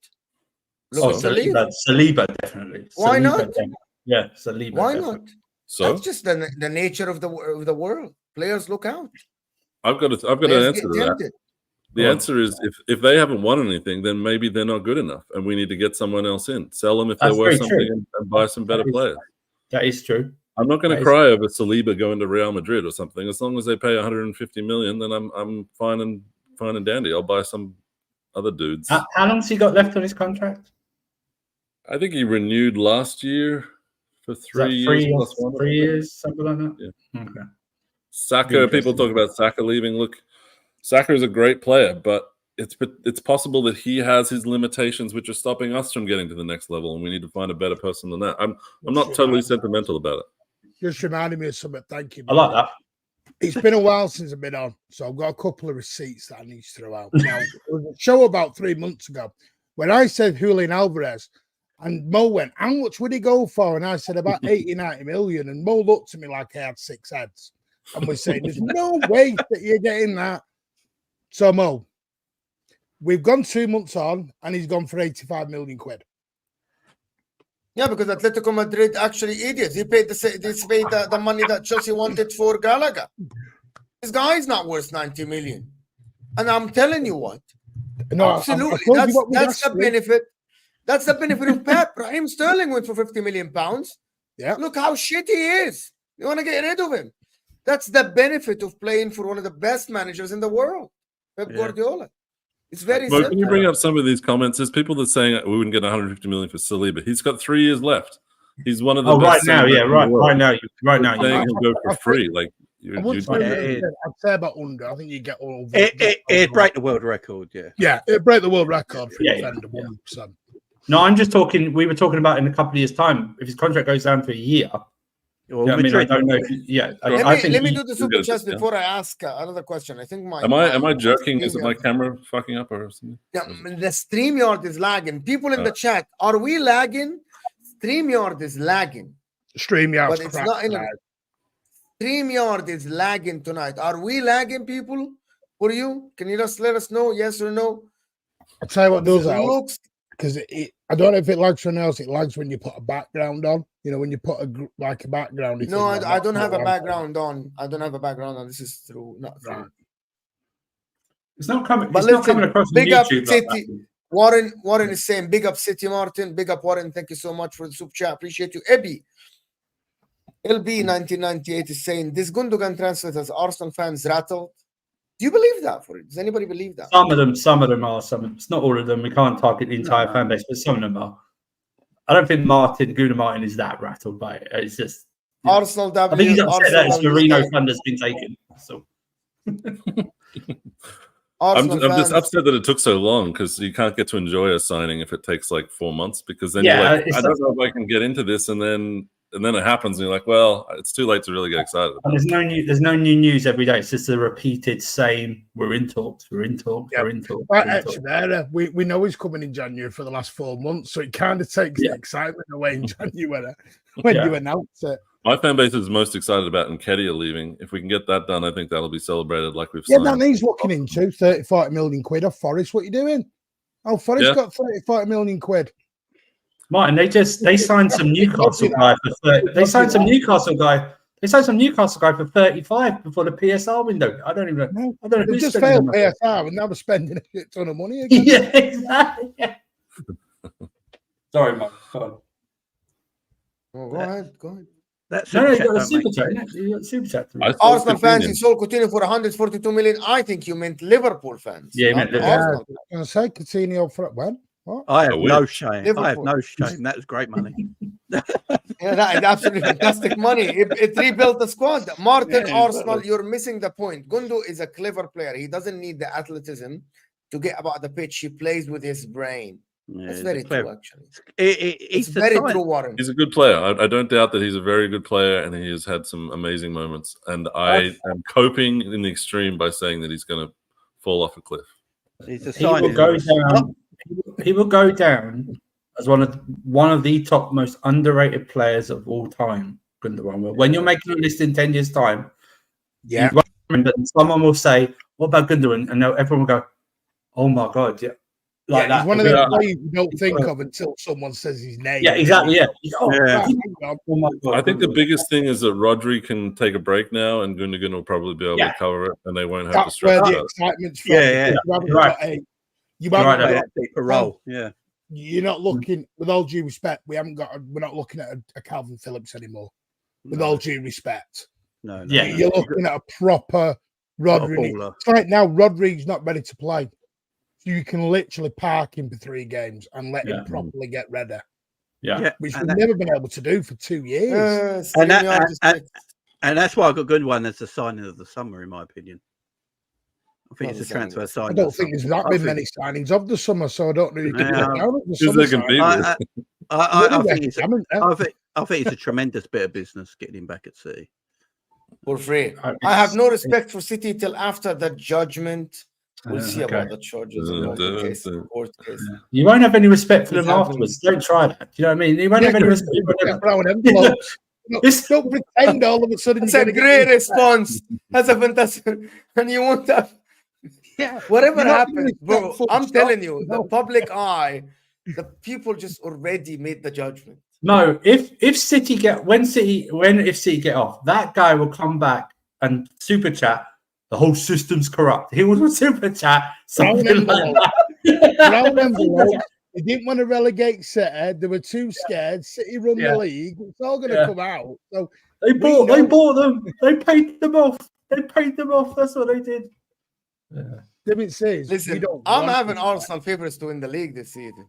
Saliba, definitely. Why Saliba, not? definitely. Yeah, Saliba. Why definitely. not? So that's just the nature of the world. Players look out. I've got an answer to that. The answer is if they haven't won anything, then maybe they're not good enough, and we need to get someone else in. Sell them if they're worth something, and buy some better players. That is true. I'm not going to cry over Saliba going to Real Madrid or something. As long as they pay 150 million, then I'm fine and dandy. I'll buy some other dudes. How long's he got left on his contract? I think he renewed last year for 3 years. 3 years, something like that. Yeah. Okay. Saka. People talk about Saka leaving. Look, Saka is a great player, but it's possible that he has his limitations, which are stopping us from getting to the next level, and we need to find a better person than that. I'm not totally sentimental about it. Just reminded me of something. Thank you. I like that. It's been a while since I've been on, so I've got a couple of receipts that I need to throw out. Now, there was a show about 3 months ago when I said Julian Alvarez, and Mo went, how much would he go for? And I said about 80, 90 million, and Mo looked at me like I had 6 heads. And we're saying, there's no way that you're getting that. So, Mo, we've gone 2 months on, and he's gone for 85 million quid. Yeah, because Atletico Madrid actually idiots. They paid the money that Chelsea wanted for Gallagher. This guy is not worth 90 million. And I'm telling you what, No, absolutely, I told you what we'd that's ask the for. benefit. That's the benefit of Pep. Raheem Sterling went for 50 million pounds. Yeah. Look how shit he is. You want to get rid of him. That's the benefit of playing for one of the best managers in the world, Pep Guardiola. It's very Well, simple. can you bring up some of these comments? There's people that saying we wouldn't get 150 million for Saliba. He's got 3 years left. He's one of the best. Right now, yeah, right now, Saying he'll go for free. Like I wouldn't say I'd say about under. I think you get all. It'd break the world record, yeah. Yeah, it'd break the world record for Yeah, defender 100%. No, I'm just talking. We were talking about in a couple of years' time. If his contract goes down for a year, Well, I mean, I don't know. Let me do the super chats before I ask another question. I think my. Am I joking? Is it my camera fucking up or something? Yeah, the StreamYard is lagging. People in the chat, are we lagging? StreamYard is lagging. StreamYard's But it's not in StreamYard is lagging tonight. Are we lagging, people? For you? Can you just let us know, yes or no? I'll tell you what does that. Looks Because I don't know if it lags for anyone else. It lags when you put a background on. You know, when you put a background. no, I don't have a background on. I don't have a background on. This is through, not through. Right. it's not coming. But It's not listen, coming across on big up YouTube. Like City. that. Warren is saying, big up City Martin. Big up Warren. Thank you so much for the super chat. Appreciate you. Ebby. LB 1998 is saying, this Gundogan transfer has Arsenal fans rattled. Do you believe that? Does anybody believe that? Some of them are. It's not all of them. We can't target the entire fan base, but some of them are. I don't think Gunnar Martin is that rattled by it. It's just Arsenal W. I think he's upset that his Arsenal Merino W. fund has been taken. So I'm just upset that it took so long because you can't get to enjoy a signing if it takes like 4 months because then you're like, I don't know if I can get into this, and then it happens and you're like, well, it's too late to really get excited. And there's no new news every day. It's just the repeated same. We're in talks. We're in talks. Yep. We're in talks. Right, actually, we know he's coming in January for the last 4 months, so it kind of takes the excitement away in January when you announce it. My fan base is most excited about Nketiah leaving. If we can get that done, I think that'll be celebrated like we've Yeah, signed. man, he's looking into 30, 40 million quid off Forest. What are you doing? Oh, Forest got 30, 40 million quid. Martin, they signed some Newcastle guy for 30. They signed some Newcastle guy for 35 before the PSR window. I don't even know. I don't know. They Who's just spending failed them. PSR and now they're spending a shit ton of money again. Yeah, exactly. Yeah. Sorry, Mark. Go on. Oh, go ahead. That's No, you got a super chat. You got a super chat. Arsenal fans, he sold Coutinho for 142 million. I think you meant Liverpool fans. Yeah, you meant Liverpool. Arsenal. I was going to say Coutinho for when? What? I have A no win. shame. Liverpool. I have no shame. That was great money. Yeah, that is absolutely fantastic money. It rebuilt the squad. Martin, Arsenal, you're missing the point. Gundo is a clever player. He doesn't need the athleticism to get about the pitch. He plays with his brain. That's very true, actually. It's very true, Warren. He's a good player. I don't doubt that he's a very good player, and he has had some amazing moments. And I am coping in the extreme by saying that he's going to fall off a cliff. He will go down as one of the top most underrated players of all time. Gundogan. When you're making a list in 10 years' time, you won't remember, someone will say, "What about Gundogan?" And everyone will go, "Oh my god, yeah." Like that. He's one of the players you don't think of until someone says his name. Yeah, exactly. Yeah. Oh my God. I think the biggest thing is that Rodri can take a break now, and Gundogan will probably be able to cover it, and they won't have to stress where that. the excitement's from. You haven't got a role. Yeah. You're not looking, with all due respect, we're not looking at a Calvin Phillips anymore. With all due respect. No. You're looking at a proper Rodri. It's like now Rodri's not ready to play. So you can literally park him for 3 games and let him properly get ready. Yeah. Which we've never been able to do for 2 years. And that's why I got good one as the signing of the summer, in my opinion. I think it's a transfer signing. I don't think there's that been many signings of the summer, so I don't know. You can I think it's a tremendous bit of business getting him back at City. For free. I have no respect for City till after the judgment. We'll see about the charges. You won't have any respect for them afterwards. Don't try that. Do you know what I mean? You won't have any respect for them. Don't pretend all of a sudden. It's a great response. That's a fantastic. And you won't have. Whatever happens, bro, I'm telling you, the public eye, the people just already made the judgment. No, if City get if City get off, that guy will come back and super chat. The whole system's corrupt. He will super chat something like that. Brown envelope. They didn't want to relegate City. They were too scared. City run the league. It's all going to come out. So they bought them. They paid them off. That's what they did. Listen, I'm having Arsenal favourites to win the league this season.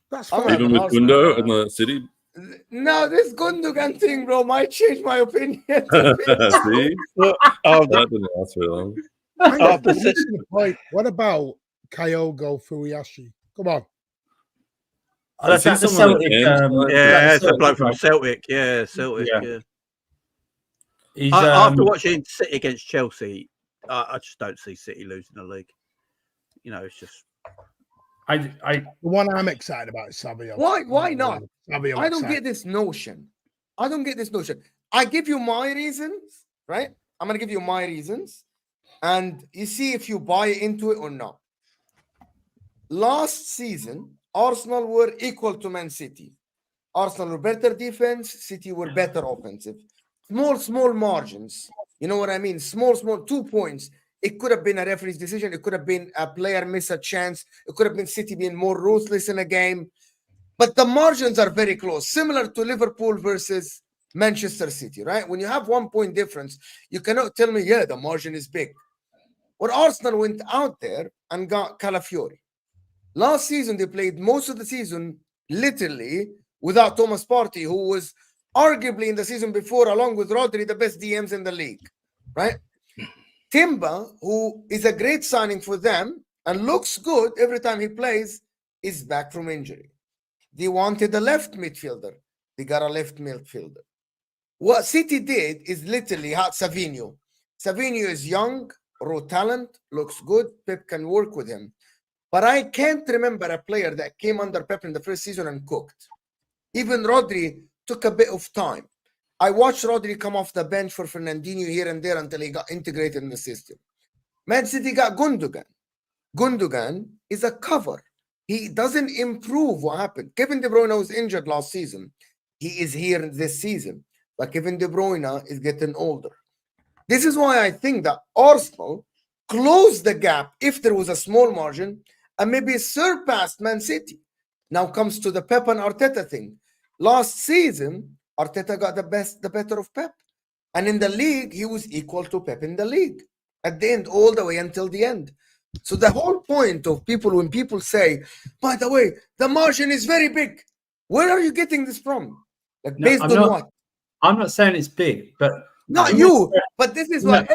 That's I'm fine. Even with Gundo in the City. No, this Gundogan thing, bro, might change my opinion. See? That didn't last very long. What about Kyogo Furuhashi? Come on. That's the Celtic. It's a bloke from Celtic. Yeah, Celtic. Yeah. He's, after watching City against Chelsea, I just don't see City losing the league. You know, it's just. The one I'm excited about is Savio. Why not? Savio I don't get this notion. I give you my reasons, right? I'm going to give you my reasons, and you see if you buy into it or not. Last season, Arsenal were equal to Man City. Arsenal were better defense, City were better offensive. Small margins. You know what I mean? Small, 2 points. It could have been a referee's decision. It could have been a player miss a chance. It could have been City being more ruthless in a game. But the margins are very close, similar to Liverpool versus Manchester City, right? When you have 1 point difference, you cannot tell me, the margin is big. Well, Arsenal went out there and got Calafiori. Last season, they played most of the season literally without Thomas Partey, who was arguably in the season before, along with Rodri, the best DMs in the league, right? Timber, who is a great signing for them and looks good every time he plays, is back from injury. They wanted a left midfielder. They got a left midfielder. What City did is literally had Savinho. Savinho is young, raw talent, looks good. Pep can work with him. But I can't remember a player that came under Pep in the first season and cooked. Even Rodri took a bit of time. I watched Rodri come off the bench for Fernandinho here and there until he got integrated in the system. Man City got Gundogan. Gundogan is a cover. He doesn't improve what happened. Kevin De Bruyne was injured last season. He is here this season. But Kevin De Bruyne is getting older. This is why I think that Arsenal closed the gap if there was a small margin and maybe surpassed Man City. Now comes to the Pep and Arteta thing. Last season, Arteta got the better of Pep. And in the league, he was equal to Pep in the league. At the end, all the way until the end. So the whole point of people, when people say, by the way, the margin is very big. Where are you getting this from? Like based on what? I'm not saying it's big, but not you. But this is what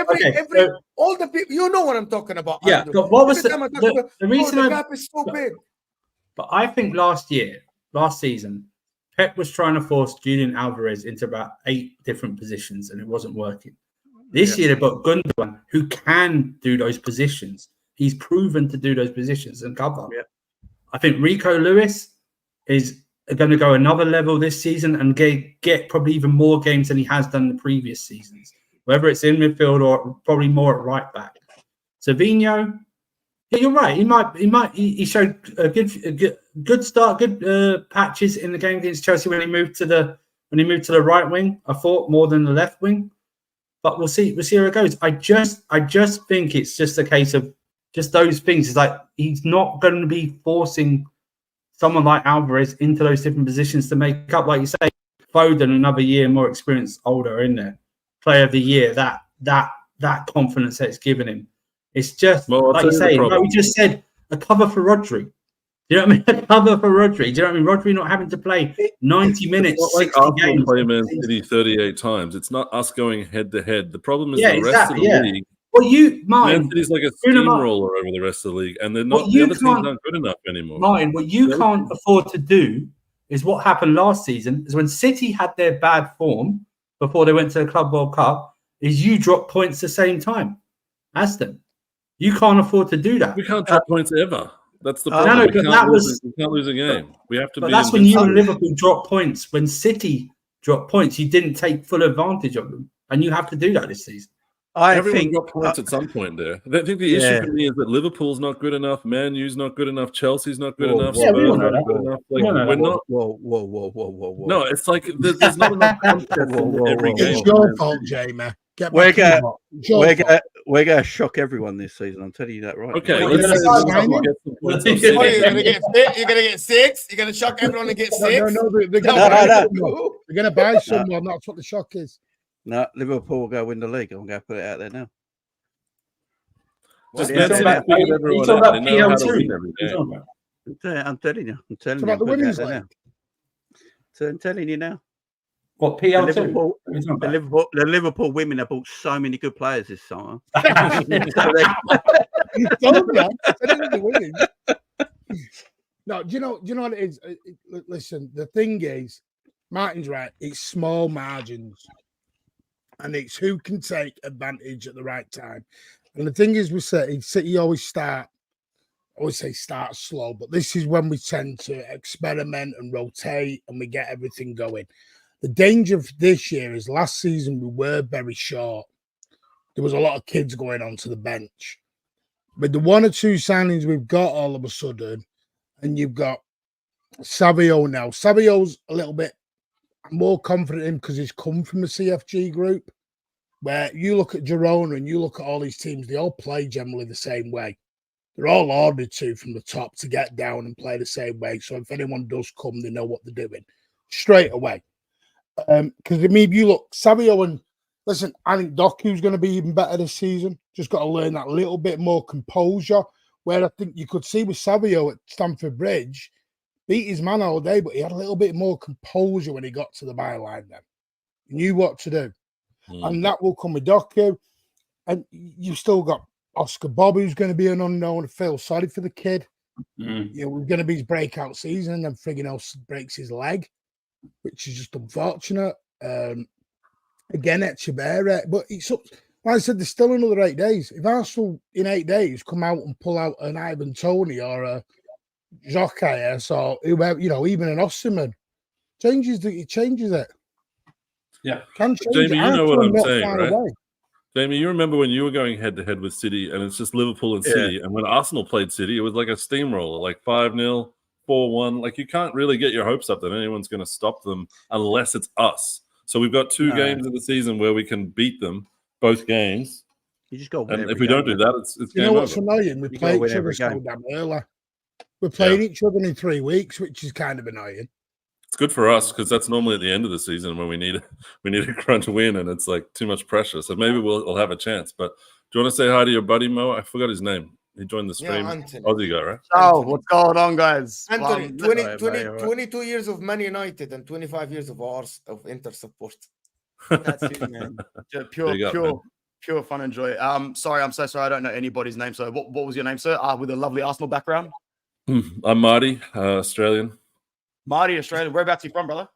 all the people, you know what I'm talking about. Yeah, but what was the reason the gap is so big? But I think last season, Pep was trying to force Julian Alvarez into about 8 different positions, and it wasn't working. This year, they've got Gundogan, who can do those positions. He's proven to do those positions and cover. Yeah. I think Rico Lewis is going to go another level this season and get probably even more games than he has done in the previous seasons, whether it's in midfield or probably more at right back. Savinho, yeah, you're right. He showed a good start, good patches in the game against Chelsea when he moved to the right wing. I thought more than the left wing, but we'll see how it goes. I just think it's just a case of just those things. It's like he's not going to be forcing someone like Alvarez into those different positions to make up, like you say, Foden another year more experienced, older in there, player of the year. That confidence that it's given him. It's just like you say. Like we just said, a cover for Rodri. Do you know what I mean? A cover for Rodri. Do you know what I mean? Rodri not having to play 90 minutes. It's not like Arsenal play Man City 38 times. It's not us going head to head. The problem is the rest of the league. Well, Man City's like a steamroller over the rest of the league, and they're not. The other teams aren't good enough anymore. Martin, what you can't afford to do is what happened last season. Is when City had their bad form before they went to the Club World Cup. Is you drop points the same time as them. You can't afford to do that. We can't drop points ever. That's the problem. No, we can't lose a game. We have to. But that's when you and Liverpool drop points. When City dropped points, you didn't take full advantage of them, and you have to do that this season. Everyone got points at some point there. I think the issue for me is that Liverpool's not good enough, Man U's not good enough, Chelsea's not good enough, Spurs not good enough. Like, we're not. Whoa. No, it's like there's not enough context in every game. It's your fault, Jamie. We're gonna shock everyone this season. I'm telling you that right. Okay, now. let's say Liverpool gets some points off City. What, you're gonna get 6? You're gonna shock everyone and get 6? No, they're gonna buy someone. That's what the shock is. No, Liverpool will go win the league. I'm going to put it out there now. Just He's talking about PL2. I'm telling you. It's about the women's league. So I'm telling you now. What, The PL2? Liverpool women have bought so many good players this summer. No, do you know what it is? Listen, the thing is, Martin's right. It's small margins, and it's who can take advantage at the right time. And the thing is, we say City always start slow, but this is when we tend to experiment and rotate, and we get everything going. The danger of this year is last season we were very short. There was a lot of kids going onto the bench. With the 1 or 2 signings we've got all of a sudden, and you've got Savio now. Savio's a little bit more confident in because he's come from the CFG group, where you look at Girona and you look at all these teams, they all play generally the same way. They're all ordered to from the top to get down and play the same way. So if anyone does come, they know what they're doing straight away. Because I mean, if you look, Savio and listen, I think Doku's going to be even better this season. Just got to learn that little bit more composure. Where I think you could see with Savio at Stamford Bridge, beat his man all day, but he had a little bit more composure when he got to the byline. Then he knew what to do, and that will come with Doku. And you've still got Oscar Bob, who's going to be an unknown. I feel sorry for the kid. You know, we're going to be his breakout season, and then friggin' else breaks his leg, which is just unfortunate. Again, Echeverri, but it's up. Like I said, there's still another 8 days. If Arsenal in 8 days come out and pull out an Ivan Toney or a Jokeas or whoever, you know, even an Osimhen, it changes it. Yeah. Jamie, you know what I'm saying, right? Jamie, you remember when you were going head-to-head with City, and it's just Liverpool and City, and when Arsenal played City, it was like a steamroller, like 5-0, 4-1. Like, you can't really get your hopes up that anyone's going to stop them unless it's us. So we've got 2 games of the season where we can beat them, both games. You just got. And if we don't do that, it's you know what's annoying? We play each other so damn early. We're playing each other in 3 weeks, which is kind of annoying. It's good for us because that's normally at the end of the season when we need a crunch win, and it's like too much pressure. So maybe we'll have a chance. But do you want to say hi to your buddy Mo? I forgot his name. He joined the stream. Aussie guy, right? Oh, what's going on, guys? Anthony, 22 years of Man United and 25 years of Inter support. That's it, man. Pure fun and joy. Sorry, I'm so sorry. I don't know anybody's name. So what was your name, sir? With a lovely Arsenal background. I'm Marty, Australian. Marty, Australian. Whereabouts are you from, brother?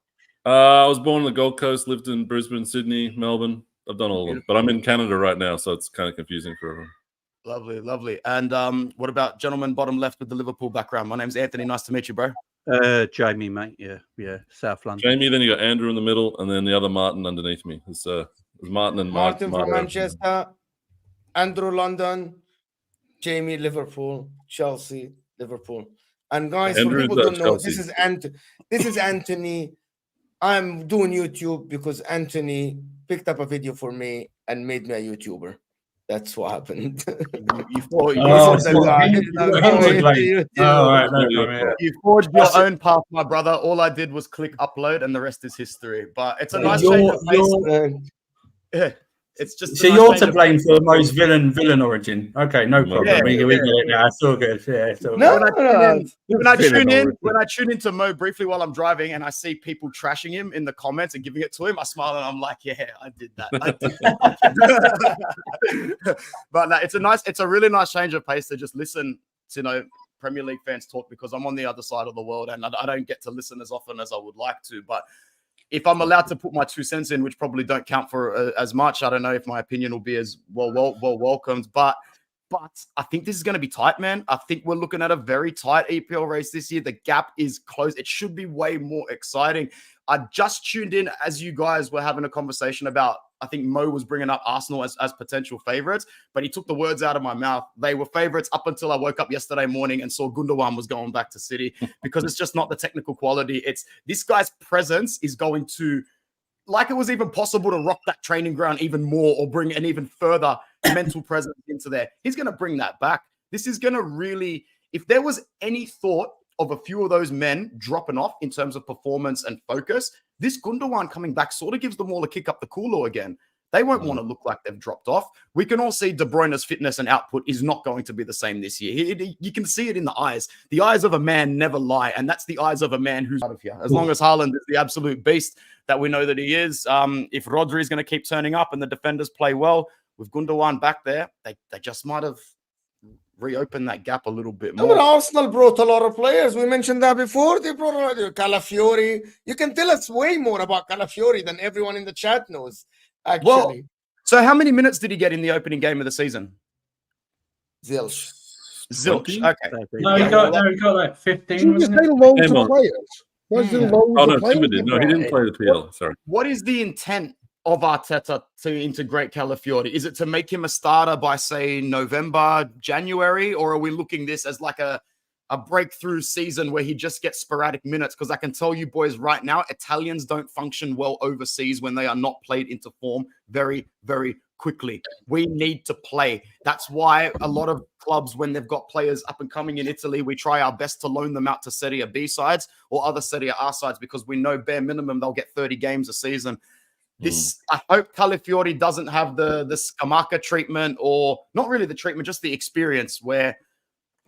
I was born on the Gold Coast, lived in Brisbane, Sydney, Melbourne. I've done all of them, but I'm in Canada right now, so it's kind of confusing for everyone. Lovely, lovely. And what about gentleman bottom left with the Liverpool background? My name's Anthony. Nice to meet you, bro. Jamie, mate. Yeah, South London. Jamie, then you got Andrew in the middle, and then the other Martin underneath me. It's Martin and Martin from Manchester, Andrew London, Jamie Liverpool, Chelsea Liverpool. And guys, for people who don't know, this is Anthony. I'm doing YouTube because Anthony picked up a video for me and made me a YouTuber. That's what happened. You forged your own path, my brother. All I did was click upload, and the rest is history. But it's a nice change of pace. It's just so you're to blame for Mo's villain origin. Okay, no problem. We get it now. It's all good. Yeah, it's all good. When I tune into Mo briefly while I'm driving and I see people trashing him in the comments and giving it to him, I smile and I'm like, yeah, I did that. But no, it's a really nice change of pace to just listen to Premier League fans talk, because I'm on the other side of the world and I don't get to listen as often as I would like to. But if I'm allowed to put my 2 cents in, which probably don't count for as much, I don't know if my opinion will be as well welcomed. But But I think this is going to be tight, man. I think we're looking at a very tight EPL race this year. The gap is close. It should be way more exciting. I just tuned in as you guys were having a conversation about, I think Mo was bringing up Arsenal as potential favorites, but he took the words out of my mouth. They were favorites up until I woke up yesterday morning and saw Gundogan was going back to City, because it's just not the technical quality. It's this guy's presence is going to, like it was even possible to rock that training ground even more or bring an even further mental presence into there. He's going to bring that back. This is going to really, if there was any thought of a few of those men dropping off in terms of performance and focus, this Gundogan coming back sort of gives them all a kick up the cooler again. They won't want to look like they've dropped off. We can all see De Bruyne's fitness and output is not going to be the same this year. You can see it in the eyes. The eyes of a man never lie, and that's the eyes of a man who's out of here. As long as Haaland is the absolute beast that we know that he is, if Rodri is going to keep turning up and the defenders play well, with Gundogan back there, they just might have reopened that gap a little bit more. But Arsenal brought a lot of players. We mentioned that before. They brought a lot of Calafiori. You can tell us way more about Calafiori than everyone in the chat knows, actually. Well, so how many minutes did he get in the opening game of the season? Zilch. Zilch. Okay. No, he got like 15. Did you just wasn't say it? loads Hang of on. players? Where's the loads Oh, no, of players? Timber did. No, he didn't play the PL. Sorry. What is the intent of Arteta to integrate Calafiori? Is it to make him a starter by, say, November, January, or are we looking this as like a breakthrough season where he just gets sporadic minutes? Because I can tell you boys right now, Italians don't function well overseas when they are not played into form very, very quickly. We need to play. That's why a lot of clubs, when they've got players up and coming in Italy, we try our best to loan them out to Serie B sides or other Serie A sides, because we know bare minimum they'll get 30 games a season. I hope Calafiori doesn't have the Scamacca treatment, or not really the treatment, just the experience where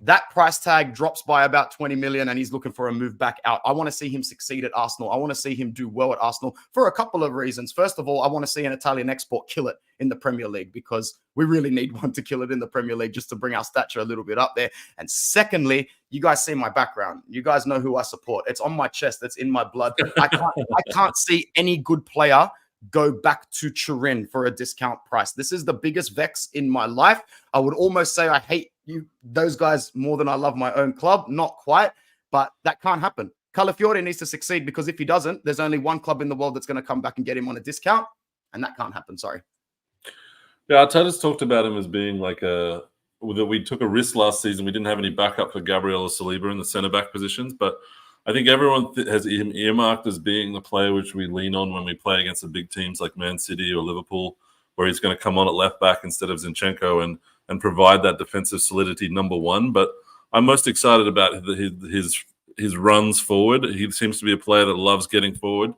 that price tag drops by about 20 million and he's looking for a move back out. I want to see him succeed at Arsenal. I want to see him do well at Arsenal for a couple of reasons. First of all, I want to see an Italian export kill it in the Premier League, because we really need one to kill it in the Premier League just to bring our stature a little bit up there. And secondly, you guys see my background. You guys know who I support. It's on my chest. It's in my blood. I can't see any good player go back to Turin for a discount price. This is the biggest vex in my life. I would almost say I hate those guys more than I love my own club. Not quite, but that can't happen. Calafiori needs to succeed, because if he doesn't, there's only one club in the world that's going to come back and get him on a discount, and that can't happen. Sorry. Yeah, Arteta's talked about him as being like that we took a risk last season. We didn't have any backup for Gabriel or Saliba in the centre-back positions, but I think everyone has him earmarked as being the player which we lean on when we play against the big teams like Man City or Liverpool, where he's going to come on at left back instead of Zinchenko and provide that defensive solidity, number one. But I'm most excited about his runs forward. He seems to be a player that loves getting forward.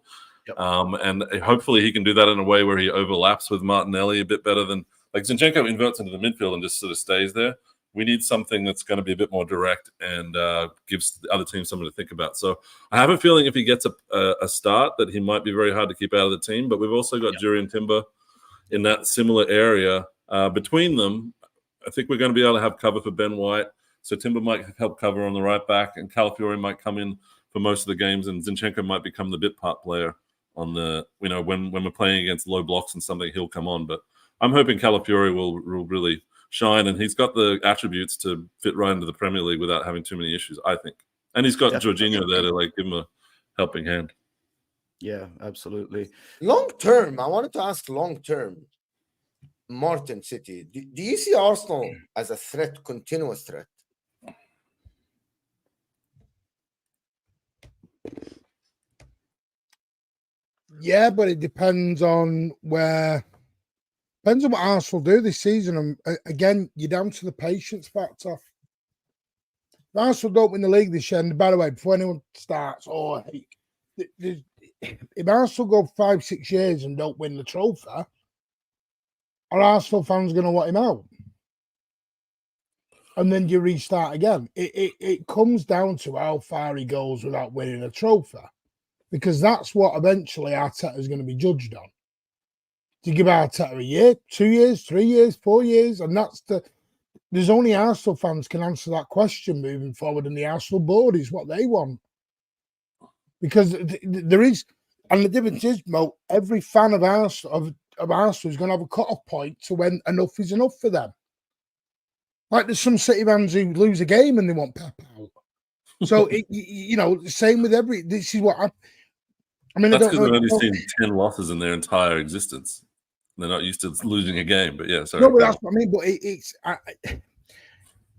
Yep. And hopefully he can do that in a way where he overlaps with Martinelli a bit better than, like, Zinchenko inverts into the midfield and just sort of stays there. We need something that's going to be a bit more direct and gives the other team something to think about. So I have a feeling if he gets a start that he might be very hard to keep out of the team. But we've also got Juri and Timber in that similar area. Between them, I think we're going to be able to have cover for Ben White. So Timber might help cover on the right back, and Calafiori might come in for most of the games, and Zinchenko might become the bit part player on the, when we're playing against low blocks and something, he'll come on. But I'm hoping Calafiori will really shine, and he's got the attributes to fit right into the Premier League without having too many issues, I think. And he's got Jorginho there to give him a helping hand. Yeah, absolutely. Long term, I wanted to ask long term, Martin City, do you see Arsenal as a threat, continuous threat? Yeah, but it depends on what Arsenal do this season. And again, you're down to the patience factor. If Arsenal don't win the league this year, and by the way, before anyone starts, if Arsenal go 5-6 years and don't win the trophy, are Arsenal fans going to want him out? And then you restart again. It comes down to how far he goes without winning a trophy, because that's what eventually Arteta is going to be judged on. Do you give Arteta a year, 2 years, 3 years, 4 years? And there's only Arsenal fans can answer that question moving forward, and the Arsenal board is what they want. Because there is, and the difference is, Mo, every fan of Arsenal is going to have a cut-off point to when enough is enough for them. Like there's some City fans who lose a game and they want Pep out. So same with every. This is what I mean. That's I because don't they've know. only seen 10 losses in their entire existence. They're not used to losing a game. But yeah, sorry. No, but that's what I mean.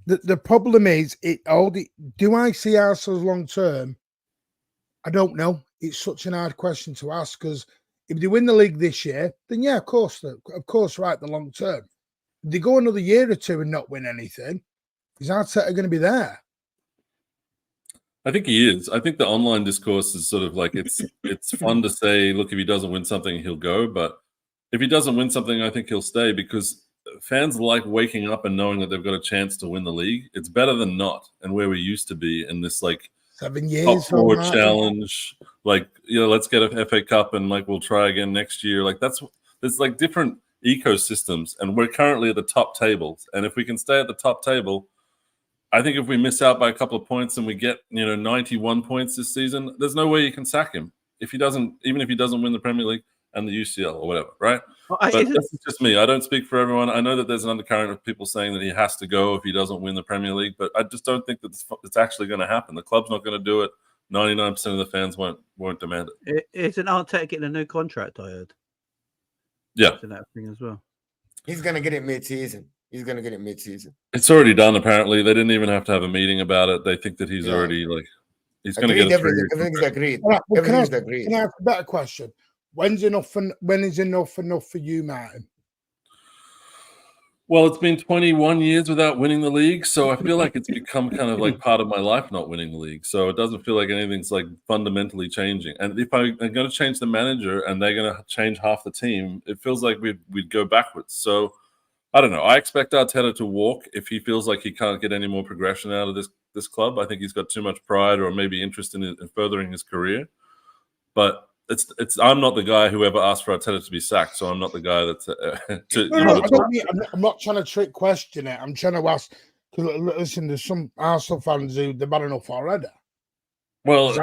But the problem is do I see ourselves long term? I don't know. It's such an hard question to ask because if they win the league this year, then yeah, of course, right, the long term. If they go another year or two and not win anything, is Arteta going to be there? I think he is. I think the online discourse is sort of like it's fun to say, look, if he doesn't win something, he'll go. But if he doesn't win something, I think he'll stay because fans like waking up and knowing that they've got a chance to win the league. It's better than not, and where we used to be in this like 7 years top four challenge. Like, let's get a FA Cup and like we'll try again next year. Like there's like different ecosystems, and we're currently at the top tables. And if we can stay at the top table, I think if we miss out by a couple of points and we get 91 points this season, there's no way you can sack him even if he doesn't win the Premier League and the UCL or whatever, right? But this is just me. I don't speak for everyone. I know that there's an undercurrent of people saying that he has to go if he doesn't win the Premier League, but I just don't think that it's actually going to happen. The club's not going to do it. 99% of the fans won't demand it. Isn't Arteta getting a new contract? I heard. Yeah, that thing as well. He's going to get it mid-season. It's already done. Apparently, they didn't even have to have a meeting about it. They think that he's already he's going to get everything's agreed. Right, well, Everything's agreed. Can I ask a better question? When is enough for you, Martin? Well, it's been 21 years without winning the league, so I feel like it's become kind of like part of my life not winning the league. So it doesn't feel like anything's like fundamentally changing. And if I'm going to change the manager and they're going to change half the team, it feels like we'd go backwards. So I don't know. I expect Arteta to walk if he feels like he can't get any more progression out of this club. I think he's got too much pride or maybe interest in furthering his career. But I'm not the guy who ever asked for Arteta to be sacked, so I'm not the guy that's I'm not trying to trick question it. I'm trying to ask because listen, there's some Arsenal fans who they're bad enough already. Well,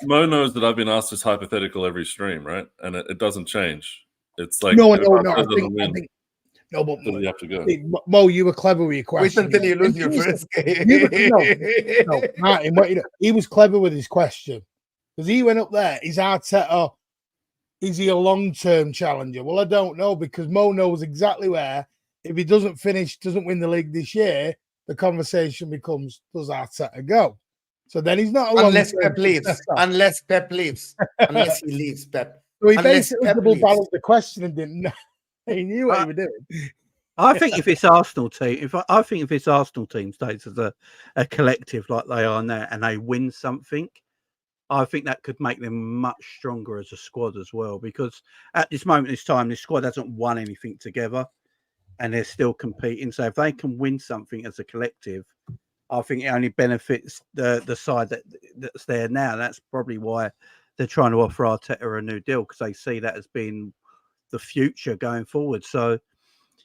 Mo knows that I've been asked this hypothetical every stream, right? And it doesn't change. It's like no. I think no, but you have to go. Mo, you were clever with your question. Wait until you lose your first game. No, Martin, he was clever with his question. Because he went up there, is Arteta, is he a long-term challenger? Well, I don't know because Mo knows exactly where. If he doesn't win the league this year, the conversation becomes, does Arteta go? So then he's not a unless Pep leaves. Unless he leaves, Pep. So he basically double-balanced the question and didn't know. He knew what he was doing. I think if this Arsenal team stays as a collective like they are now and they win something, I think that could make them much stronger as a squad as well. Because at this moment in time, this squad hasn't won anything together, and they're still competing. So if they can win something as a collective, I think it only benefits the side that's there now. That's probably why they're trying to offer Arteta a new deal because they see that as being the future going forward. So,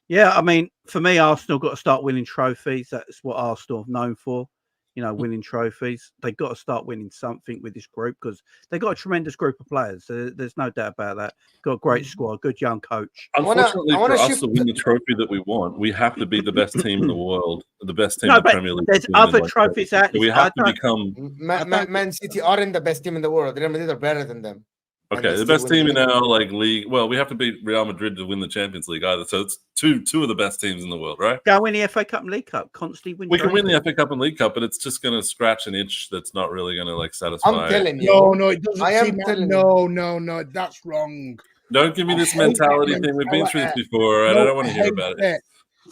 yeah, I mean, for me, Arsenal got to start winning trophies. That's what Arsenal have known for. Winning trophies. They've got to start winning something with this group because they've got a tremendous group of players. There's no doubt about that. Got a great squad, good young coach. Unfortunately, for us to win the trophy that we want, we have to be the best team in the world, the best team in the Premier League. There's other trophies out. So we have to become. Man City aren't the best team in the world. Real Madrid are better than them. Okay, the best team in our league. Well, we have to beat Real Madrid to win the Champions League either. So it's two of the best teams in the world, right? Go win the FA Cup and League Cup. Constantly win. We can win the FA Cup and League Cup, but it's just going to scratch an itch that's not really going to satisfy. I'm telling you. No, it doesn't. I am telling you. No, that's wrong. Don't give me this mentality thing. We've been through this before. I don't want to hear about it.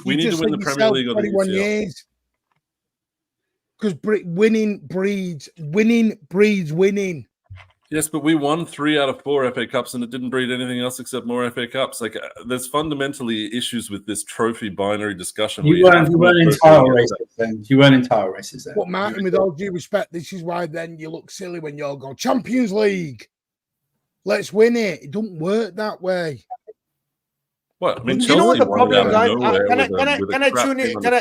We need to win the Premier League or the UCL. Because winning breeds winning. Yes, but we won 3 out of 4 FA Cups, and it didn't breed anything else except more FA Cups. There's fundamentally issues with this trophy binary discussion. You weren't entire racist then. You weren't entire racist then. But Martin, with all due respect, this is why then you look silly when you all go Champions League. Let's win it. It don't work that way. What? I mean, you know what the problem is, guys?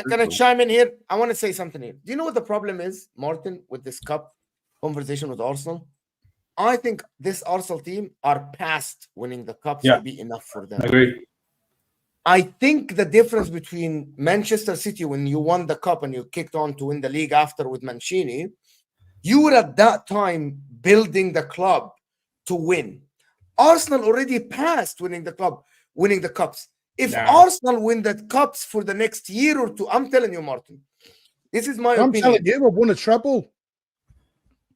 Can I chime in here? I want to say something here. Do you know what the problem is, Martin, with this cup conversation with Arsenal? I think this Arsenal team are past winning the cup to be enough for them. I agree. I think the difference between Manchester City when you won the cup and you kicked on to win the league after with Mancini, you were at that time building the club to win. Arsenal already passed winning the cups. If Arsenal win the cups for the next year or two, I'm telling you, Martin, this is my I'm opinion. telling you, I've won a treble.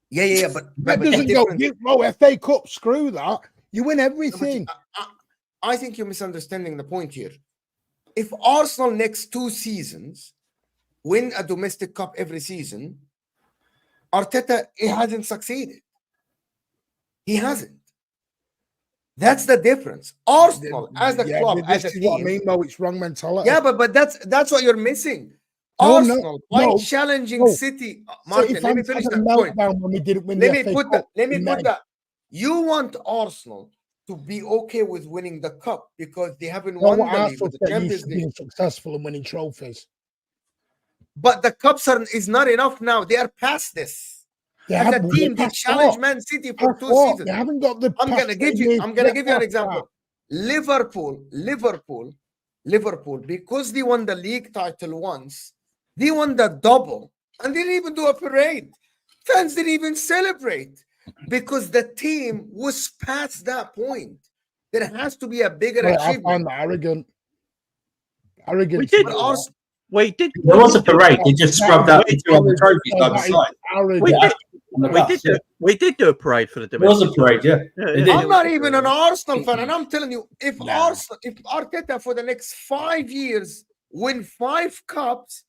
Yeah, but That doesn't go. FA Cup, screw that. You win everything. I think you're misunderstanding the point here. If Arsenal next 2 seasons win a domestic cup every season, Arteta, he hasn't succeeded. He hasn't. That's the difference. Arsenal as a club, as a team. What I mean, though, it's wrong mentality. Yeah, but that's what you're missing. No, Arsenal, by challenging City. Martin, let me finish that point. When we didn't win let me put that. You want Arsenal to be okay with winning the cup because they haven't won the league with the Champions League. Being successful and winning trophies. But the cups is not enough now. They are past this. As a team, they challenge Man City for 2 seasons. They haven't got the. I'm gonna give you an example. Liverpool, because they won the league title once, they won the double, and they didn't even do a parade. Fans didn't even celebrate because the team was past that point. There has to be a bigger achievement. I find that arrogant. Arrogant. There was a parade. They just scrubbed out the 2 other trophies by the side. We did do a parade for the domestic. It was a parade, yeah. I'm not even an Arsenal fan, and I'm telling you, if Arteta for the next 5 years win 5 cups,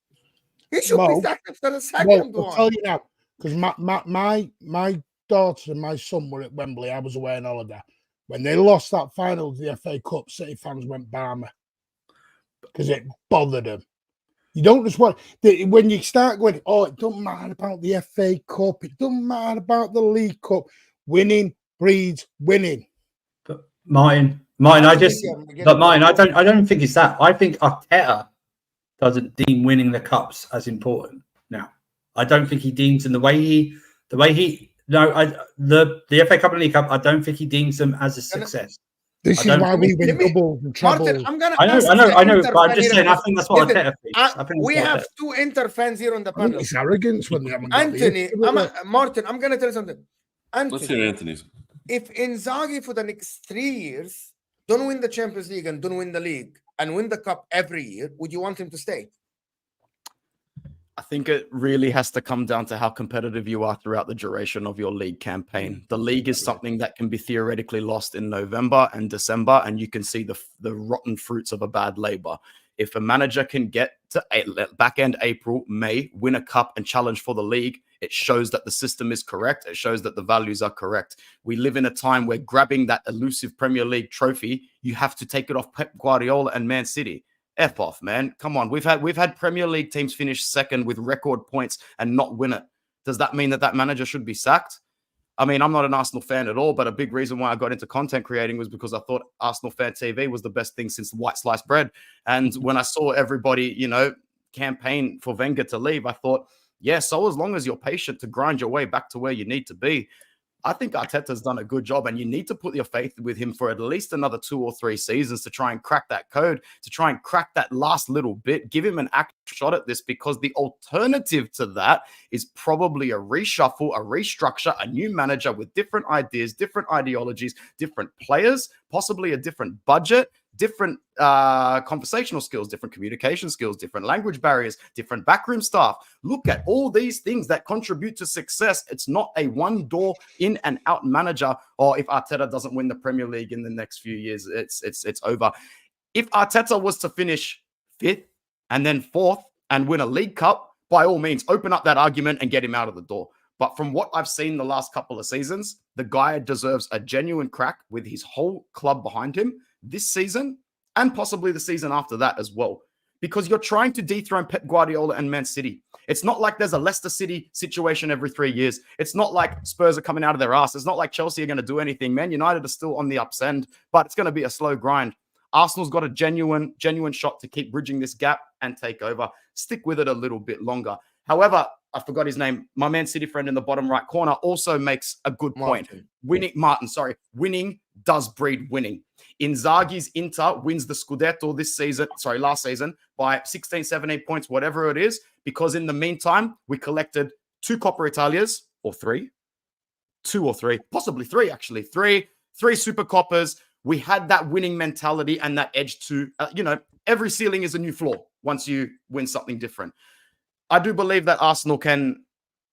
he should be sacked after the second one. I'll tell you now, because my daughter and my son were at Wembley. I was away on holiday. When they lost that final of the FA Cup, City fans went balmy because it bothered them. You don't just want when you start going, oh, it doesn't matter about the FA Cup, it doesn't matter about the League Cup. Winning breeds winning. But Martin, I don't think it's that. I think Arteta doesn't deem winning the cups as important. Now, I don't think he deems in the FA Cup and League Cup. I don't think he deems them as a success. This is why we win doubles and trebles. Martin, I know, but I'm just saying. I think that's what Arteta thinks. We have 2 Inter fans here on the panel. It's arrogance when they haven't. Anthony, Martin, I'm going to tell you something. Anthony, let's hear Anthony's. If Inzaghi for the next 3 years don't win the Champions League and don't win the league and win the cup every year, would you want him to stay? I think it really has to come down to how competitive you are throughout the duration of your league campaign. The league is something that can be theoretically lost in November and December, and you can see the rotten fruits of a bad labor. If a manager can get to back end April, May, win a cup and challenge for the league, it shows that the system is correct. It shows that the values are correct. We live in a time where grabbing that elusive Premier League trophy, you have to take it off Pep Guardiola and Man City. F off, man. Come on. We've had Premier League teams finish second with record points and not win it. Does that mean that manager should be sacked? I mean, I'm not an Arsenal fan at all, but a big reason why I got into content creating was because I thought Arsenal Fan TV was the best thing since white sliced bread. And when I saw everybody, campaign for Wenger to leave, I thought, yeah, so as long as you're patient to grind your way back to where you need to be, I think Arteta's done a good job, and you need to put your faith with him for at least another 2 or 3 seasons to try and crack that code, to try and crack that last little bit, give him an actual shot at this, because the alternative to that is probably a reshuffle, a restructure, a new manager with different ideas, different ideologies, different players, possibly a different budget, different conversational skills, different communication skills, different language barriers, different backroom staff. Look at all these things that contribute to success. It's not a one door in and out manager. Or if Arteta doesn't win the Premier League in the next few years, it's over. If Arteta was to finish 5th and then 4th and win a League Cup, by all means, open up that argument and get him out of the door. But from what I've seen the last couple of seasons, the guy deserves a genuine crack with his whole club behind him this season and possibly the season after that as well, because you're trying to dethrone Pep Guardiola and Man City. It's not like there's a Leicester City situation every 3 years. It's not like Spurs are coming out of their ass. It's not like Chelsea are going to do anything. Man United are still on the upsend, but it's going to be a slow grind. Arsenal's got a genuine shot to keep bridging this gap and take over. Stick with it a little bit longer. However, I forgot his name. My Man City friend in the bottom right corner also makes a good point. Winning does breed winning. Inzaghi's Inter wins the Scudetto last season by 16, 17 points, whatever it is, because in the meantime, we collected 2 Coppa Italias, or 3, 2 or 3, possibly 3, actually, 3 Super Coppas. We had that winning mentality and that edge to, every ceiling is a new floor once you win something different. I do believe that Arsenal can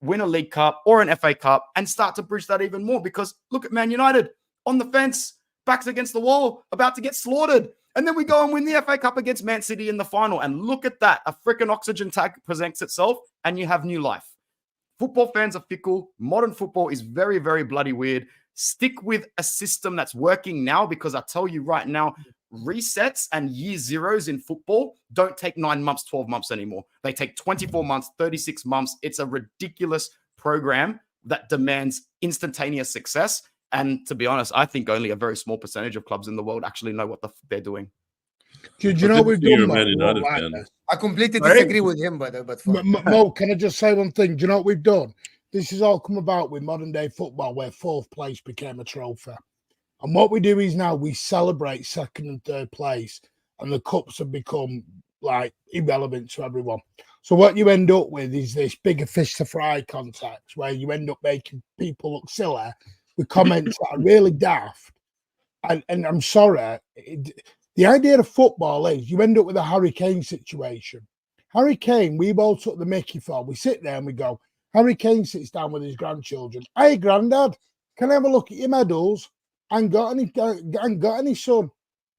win a League Cup or an FA Cup and start to bridge that even more, because look at Man United on the fence, backs against the wall, about to get slaughtered. And then we go and win the FA Cup against Man City in the final. And look at that. A freaking oxygen tank presents itself and you have new life. Football fans are fickle. Modern football is very, very bloody weird. Stick with a system that's working now, because I tell you right now, resets and year zeros in football don't take 9 months, 12 months anymore. They take 24 months, 36 months. It's a ridiculous program that demands instantaneous success. And to be honest, I think only a very small percentage of clubs in the world actually know what they're doing. Do you know what we've done, Man Mo? United Like fan. this? I completely disagree with him, but Mo, can I just say one thing? Do you know what we've done? This has all come about with modern day football, where 4th place became a trophy. And what we do is now we celebrate 2nd and 3rd place, and the cups have become like irrelevant to everyone. So what you end up with is this bigger fish to fry context, where you end up making people look silly with comments that are really daft. And I'm sorry, the idea of football is you end up with a Harry Kane situation. Harry Kane, we've all took the mickey for. We sit there and we go, Harry Kane sits down with his grandchildren. Hey, granddad, can I have a look at your medals? I ain't got any, son.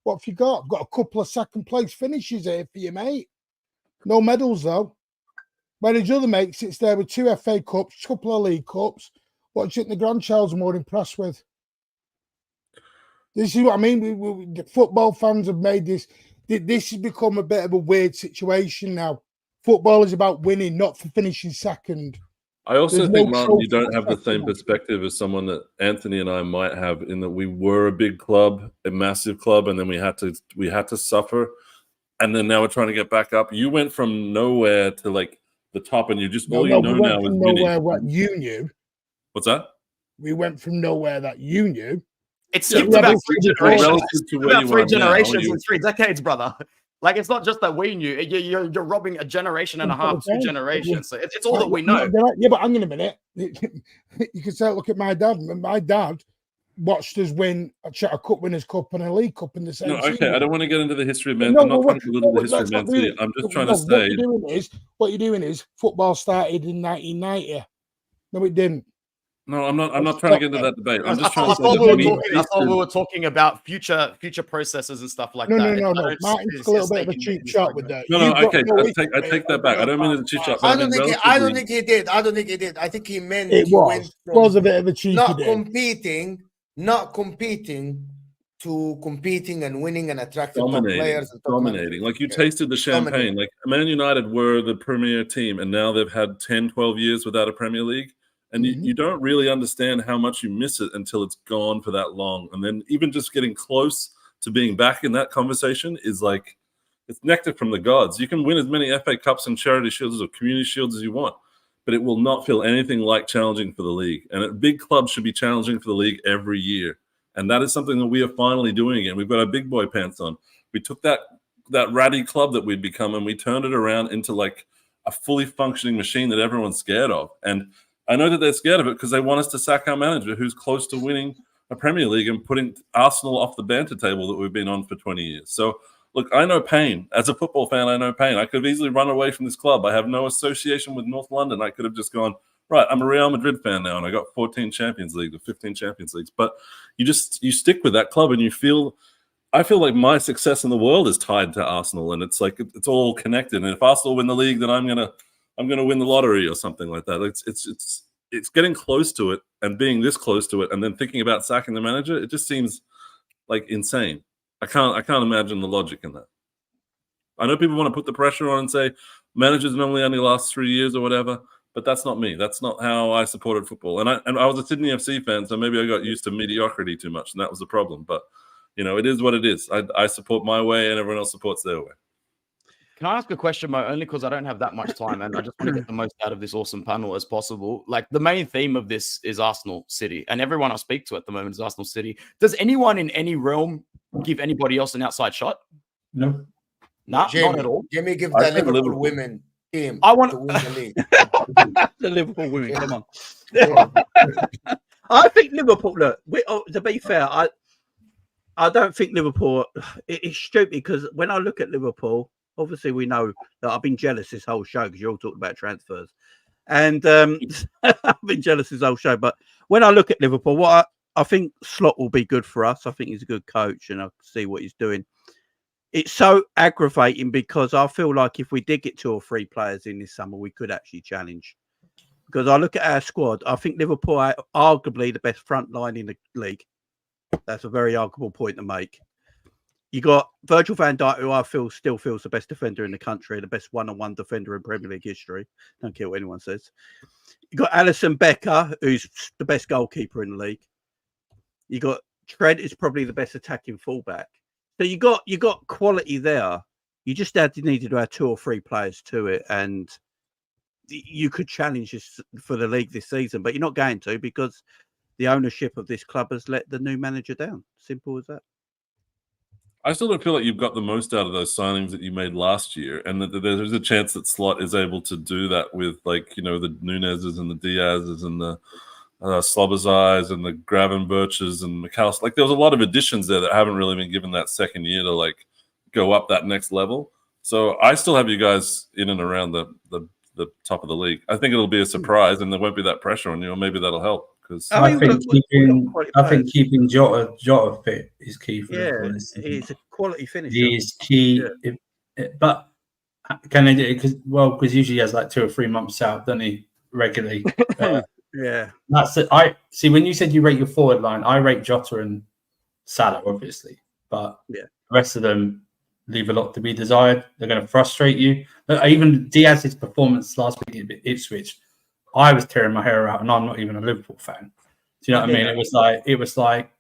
What have you got? I've got a couple of 2nd place finishes here for you, mate. No medals, though. Where his other mate sits there with 2 FA Cups, a couple of League Cups. What do you think the grandchild's more impressed with? This is what I mean. The football fans have made this. This has become a bit of a weird situation now. Football is about winning, not for finishing 2nd. I also There's think, no Martin, you trophy don't have the same festival. perspective as someone that Anthony and I might have, in that we were a big club, a massive club, and then we had to suffer, and then now we're trying to get back up. You went from nowhere to like the top, and you just We went now is from winning. nowhere what you knew. What's that? We went from nowhere that you knew. It's Yeah, skipped about relative 3 to generations. relative to where About you 3 are now, generations you- in 3 decades, brother. Like, it's not just that we knew. You're robbing a generation and a half, 2 generations. So it's all that we know. Yeah, but hang on a minute. You can say, look at my dad. My dad watched us win a Cup Winners' Cup and a League Cup in the same No, okay. season. I don't want to get into the history of Man. No, I'm not no, trying to belittle the history let's of Man not do City. it. I'm just trying No, to say. what you're doing is football started in 1990. No, it didn't. No, I'm not trying to get into that debate. I'm just trying to say I that thought we were talking about future processes and stuff like that. No. I don't Martin see took a little this bit of a in cheap this shot with argument. that. No, You've got okay. no I take that back. I don't mean it's a cheap shot. But I don't think he did. I don't think he did. I think he meant It he went was from a bit of a cheeky not day. competing to competing and winning and attracting top players and top dominating. managers. Like you Okay. tasted the champagne. Dominating. Like Man United were the premier team, and now they've had 10, 12 years without a Premier League. And you don't really understand how much you miss it until it's gone for that long. And then even just getting close to being back in that conversation is like, it's nectar from the gods. You can win as many FA Cups and Charity Shields or Community Shields as you want, but it will not feel anything like challenging for the league. And a big club should be challenging for the league every year. And that is something that we are finally doing again. We've got our big boy pants on. We took that ratty club that we'd become and we turned it around into like a fully functioning machine that everyone's scared of. And I know that they're scared of it because they want us to sack our manager who's close to winning a Premier League and putting Arsenal off the banter table that we've been on for 20 years. So, look, I know pain. As a football fan, I know pain. I could have easily run away from this club. I have no association with North London. I could have just gone, right, I'm a Real Madrid fan now, and I got 14 Champions Leagues or 15 Champions Leagues. But you stick with that club, and I feel like my success in the world is tied to Arsenal, and it's like it's all connected. And if Arsenal win the league, then I'm gonna win the lottery or something like that. It's getting close to it and being this close to it, and then thinking about sacking the manager. It just seems like insane. I can't imagine the logic in that. I know people want to put the pressure on and say managers normally only last 3 years or whatever, but that's not me. That's not how I supported football. And I was a Sydney FC fan, so maybe I got used to mediocrity too much, and that was the problem. But it is what it is. I support my way, and everyone else supports their way. Can I ask a question, Mo? Only because I don't have that much time, and I just want to get the most out of this awesome panel as possible. Like, the main theme of this is Arsenal City, and everyone I speak to at the moment is Arsenal City. Does anyone in any realm give anybody else an outside shot? No. Nah, Jamie, not at all. Jamie, give I the think Liverpool Liverpool. women team I want to win the league. The Liverpool women, come on. Yeah. I think Liverpool. Look, to be fair, I don't think Liverpool. It's stupid because when I look at Liverpool, obviously we know that I've been jealous this whole show because you're all talking about transfers, and I've been jealous this whole show. But when I look at Liverpool, what I think Slot will be good for us. I think he's a good coach, and I can see what he's doing. It's so aggravating because I feel like if we did get 2 or 3 players in this summer, we could actually challenge. Because I look at our squad, I think Liverpool are arguably the best front line in the league. That's a very arguable point to make. You got Virgil van Dijk, who I feel still feels the best defender in the country, the best one-on-one defender in Premier League history. Don't care what anyone says. You got Alisson Becker, who's the best goalkeeper in the league. You got Trent is probably the best attacking fullback. So you got quality there. You just needed to add 2 or 3 players to it, and you could challenge this for the league this season. But you're not going to because the ownership of this club has let the new manager down. Simple as that. I still don't feel like you've got the most out of those signings that you made last year, and that there's a chance that Slot is able to do that with, like, you know, the Nunez's and the Diaz's and the Slobozais and the Gravenberches and McAllister. Like, there was a lot of additions there that haven't really been given that second year to, like, go up that next level. So I still have you guys in and around the top of the league. I think it'll be a surprise, and there won't be that pressure on you, or maybe that'll help. Because I think keeping Jota fit is key for Liverpool. He's a quality finisher. He's key, but can they do it? Because usually he has like 2 or 3 months out, doesn't he, regularly? Yeah, that's it. I see. When you said you rate your forward line, I rate Jota and Salah, obviously, but yeah, the rest of them leave a lot to be desired. They're going to frustrate you. But even Diaz's performance last week at Ipswich, I was tearing my hair out, and I'm not even a Liverpool fan. Do you know what I mean? It was like,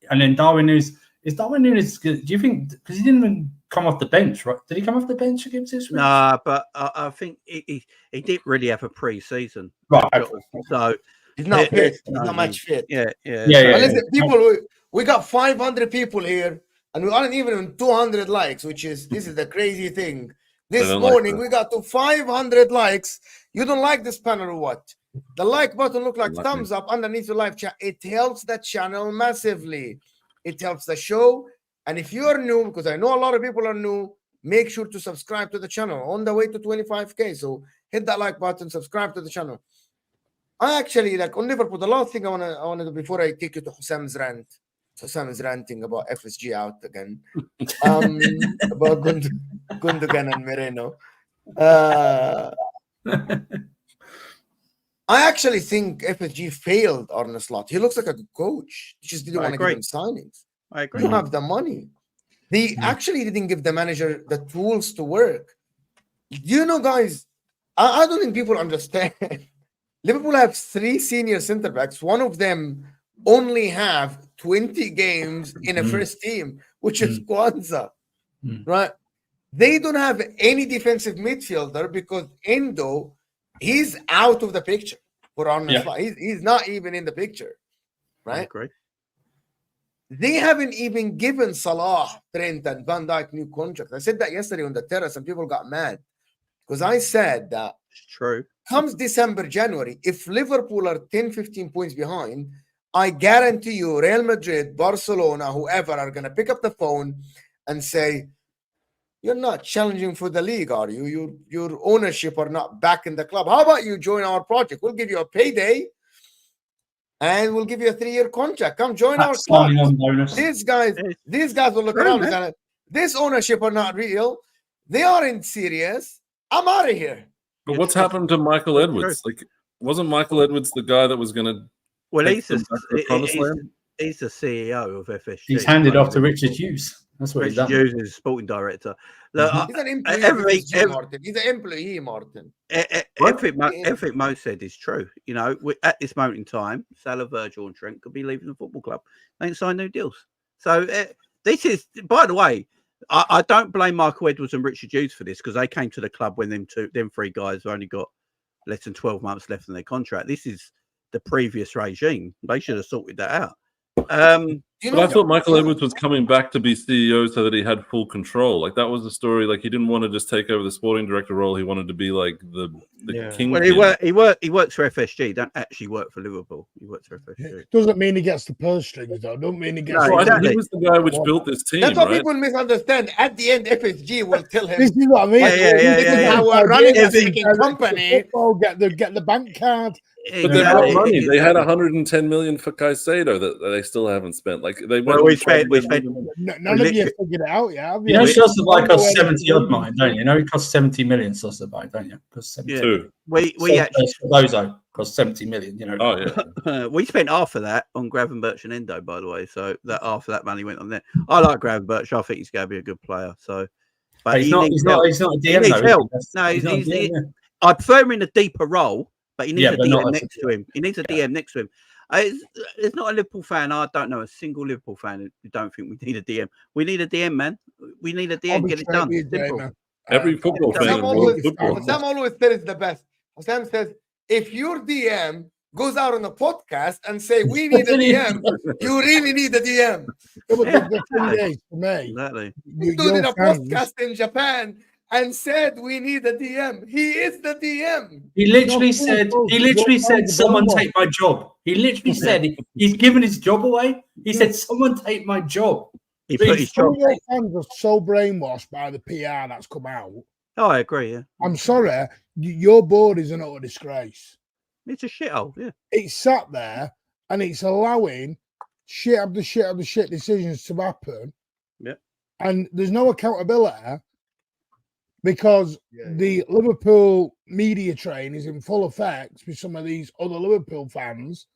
and then Darwin Núñez. Is Darwin Núñez good? Do you think, because he didn't even come off the bench, right? Did he come off the bench against Ipswich? Nah, but I think he didn't really have a pre-season. Right. So he's not fit. He's not much fit. Yeah. Listen, people, we got 500 people here, and we aren't even on 200 likes, this is the crazy thing. This morning we got to 500 likes. You don't like this panel or what? The like button look like thumbs up underneath the live chat. It helps the channel massively. It helps the show. And if you are new, because I know a lot of people are new, make sure to subscribe to the channel. On the way to 25K. So hit that like button, subscribe to the channel. I actually, like, on Liverpool, the last thing I want to do before I take you to Husam's rant. Hussam is ranting about FSG out again. About Gundogan and Merino. I actually think FSG failed Arne Slot. He looks like a good coach. He just didn't want to give him signings. I agree. They don't have the money. They actually didn't give the manager the tools to work. You know, guys, I don't think people understand. Liverpool have 3 senior centre backs. One of them only have 20 games in a first team, which is Kwanzaa, right? They don't have any defensive midfielder because Endo, he's out of the picture for Arne Slot. He's not even in the picture, right? They haven't even given Salah, Trent, and Van Dijk new contracts. I said that yesterday on the terrace, and people got mad because I said that comes December, January, if Liverpool are 10, 15 points behind, I guarantee you Real Madrid, Barcelona, whoever are going to pick up the phone and say, you're not challenging for the league, are you? Your ownership are not back in the club. How about you join our project? We'll give you a payday and we'll give you a 3-year contract. Come join our club. These guys will look around and say, this ownership are not real. They aren't serious. I'm out of here. But what's happened to Michael Edwards? Like, wasn't Michael Edwards the guy that was going to? Well, he's the CEO of FSG. He's handed off to Richard Hughes. That's what he's done. Hughes is sporting director. Look, he's an employee. Martin. He's an employee, Martin. Everything Mo said is true. You know, at this moment in time, Salah, Virgil, and Trent could be leaving the football club. They ain't signed new deals. So this is, by the way, I don't blame Michael Edwards and Richard Hughes for this, because they came to the club when them three guys have only got less than 12 months left in their contract. This is the previous regime. They should have sorted that out. But I thought Michael Edwards was coming back to be CEO so that he had full control. Like, that was the story. Like, he didn't want to just take over the sporting director role. He wanted to be like the king. Well, he works for FSG. He don't actually work for Liverpool. He works for FSG. Doesn't mean he gets the purse strings, though. Don't mean he gets. No, I think exactly. he was the guy which built this team. That's what right? people misunderstand. At the end, FSG will tell him, This is what I mean. this is how we're running a freaking company. Get the bank card. But they've got money. They had 110 million for Caicedo that they still haven't spent. Like, they Well, we spent. None of you figured it out, yeah. You know, Sosabay costs 70 odd million, don't you? You know, it costs 70 million, Sosabay, don't you? Costs 70. Yeah. We actually Bozo costs 70 million. You know. Oh yeah. We spent half of that on Gravenberch and Endo, by the way. So that half of that money went on there. I like Gravenberch. I think he's going to be a good player. So, but He's not a DM. He's though, help. is he? No, He's not a DM, yeah. I prefer him in a deeper role, but he needs a but not DM as next to him. He needs a DM next to him. It's not a Liverpool fan. I don't know a single Liverpool fan who don't think we need a DM. We need a DM, man. We need a DM. Get it done. Simple. Every football fan. Sam in world always football. said it's the best. Sam says, if your DM goes out on a podcast and say, we need a DM, you really need a DM. The thing is, for me, Exactly. He did a podcast in Japan and said, we need a DM. He is the DM. He literally said, someone take my job. He literally said, he's given his job away. He said, someone take my job. He put his job. Your fans are so brainwashed by the PR that's come out. Oh, I agree. Yeah, I'm sorry, your board is an utter disgrace. it's a shithole. Yeah, It's sat there and it's allowing shit after shit after shit decisions to happen. Yeah, and there's no accountability because the Liverpool media train is in full effect with some of these other Liverpool fans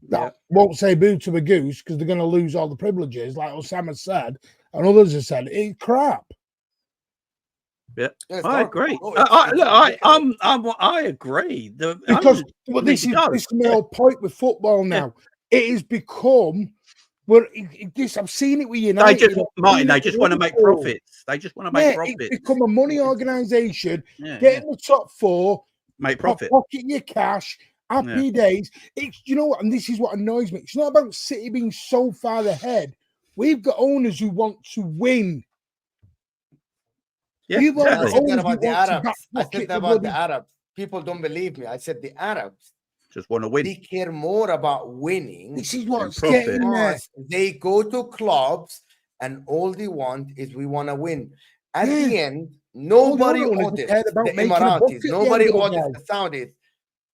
that won't say boo to a goose because they're going to lose all the privileges, like Osama has said, and others have said. It's crap. Yeah, Yes, I no, agree. no, I agree. Because this is my whole point with football now. It has become. Well, I've seen it with United. They just want to make profits. They just want to make profits. It's become a money organisation. Get in the top four, make profit, pocket your cash, happy days. It's what, and this is what annoys me. It's not about City being so far ahead. We've got owners who want to win. I said that about the Arabs. I said that about the Arabs. People don't believe me. I said the Arabs just want to win. They care more about winning. This is what's getting there. They go to clubs and all they want is we want to win. At the end, nobody audits the Emiratis. Nobody audits the Saudis.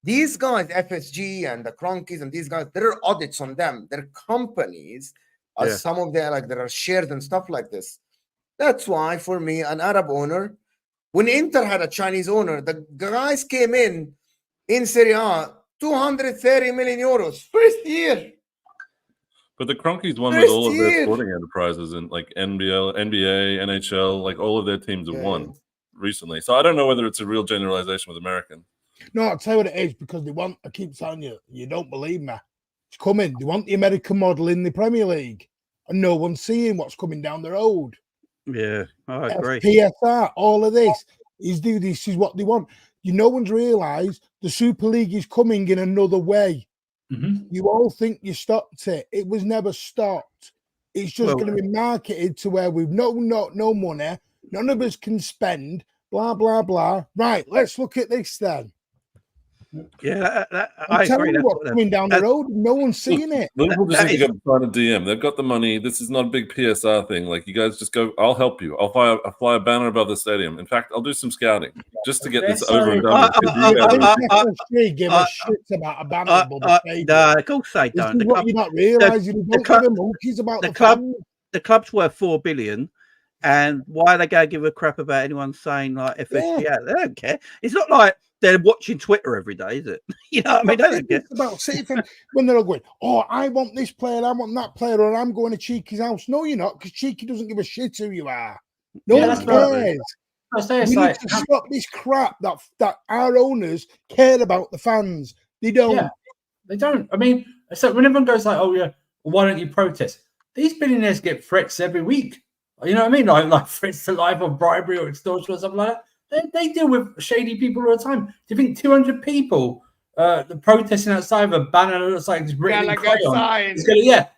These guys, FSG and the Cronkies and these guys, there are audits on them. Their companies are some of their there are shares and stuff like this. That's why, for me, an Arab owner, when Inter had a Chinese owner, the guys came in Serie A, 230 million euros first year. But the Cronkies won with all of their sporting enterprises and like NBA, NHL, like all of their teams have won recently. So I don't know whether it's a real generalization with Americans. No, I'll tell you what it is, because they want, I keep telling you, you don't believe me. It's coming. They want the American model in the Premier League. And no one's seeing what's coming down the road. Yeah, I agree. PSR, all of this this is what they want. No one's realised the Super League is coming in another way. Mm-hmm. You all think you stopped it. It was never stopped. It's just going to be marketed to where we've no money. None of us can spend. Blah blah blah. Right, let's look at this then. Yeah, I agree. What's coming down the road? No one's seeing it. Liverpool just need to go find a DM. They've got the money. This is not a big PSR thing. Like, you guys just go. I'll help you. I'll fly a banner above the stadium. In fact, I'll do some scouting just to get this over and done with. Give a shit about a banner above the stadium. No, of course they don't. This is what you're not realising. Don't give a monkeys about the club. The club's worth $4 billion. And why are they going to give a crap about anyone saying like FSG? Yeah. They don't care. It's not like they're watching Twitter every day, is it? You know what I mean? They don't care. It's about City fans when they're going, oh, I want this player, I want that player, or I'm going to Cheeky's house. No, you're not, because Cheeky doesn't give a shit who you are. No one cares. We need to stop this crap that our owners care about the fans. They don't. Yeah, they don't. I mean, so when everyone goes like, oh, yeah, well, why don't you protest? These billionaires get threats every week. You know what I mean? Like threats to life or bribery or extortion or something like that. They deal with shady people all the time. Do you think 200 people protesting outside of a banner that looks like it's written in crayon? It's going to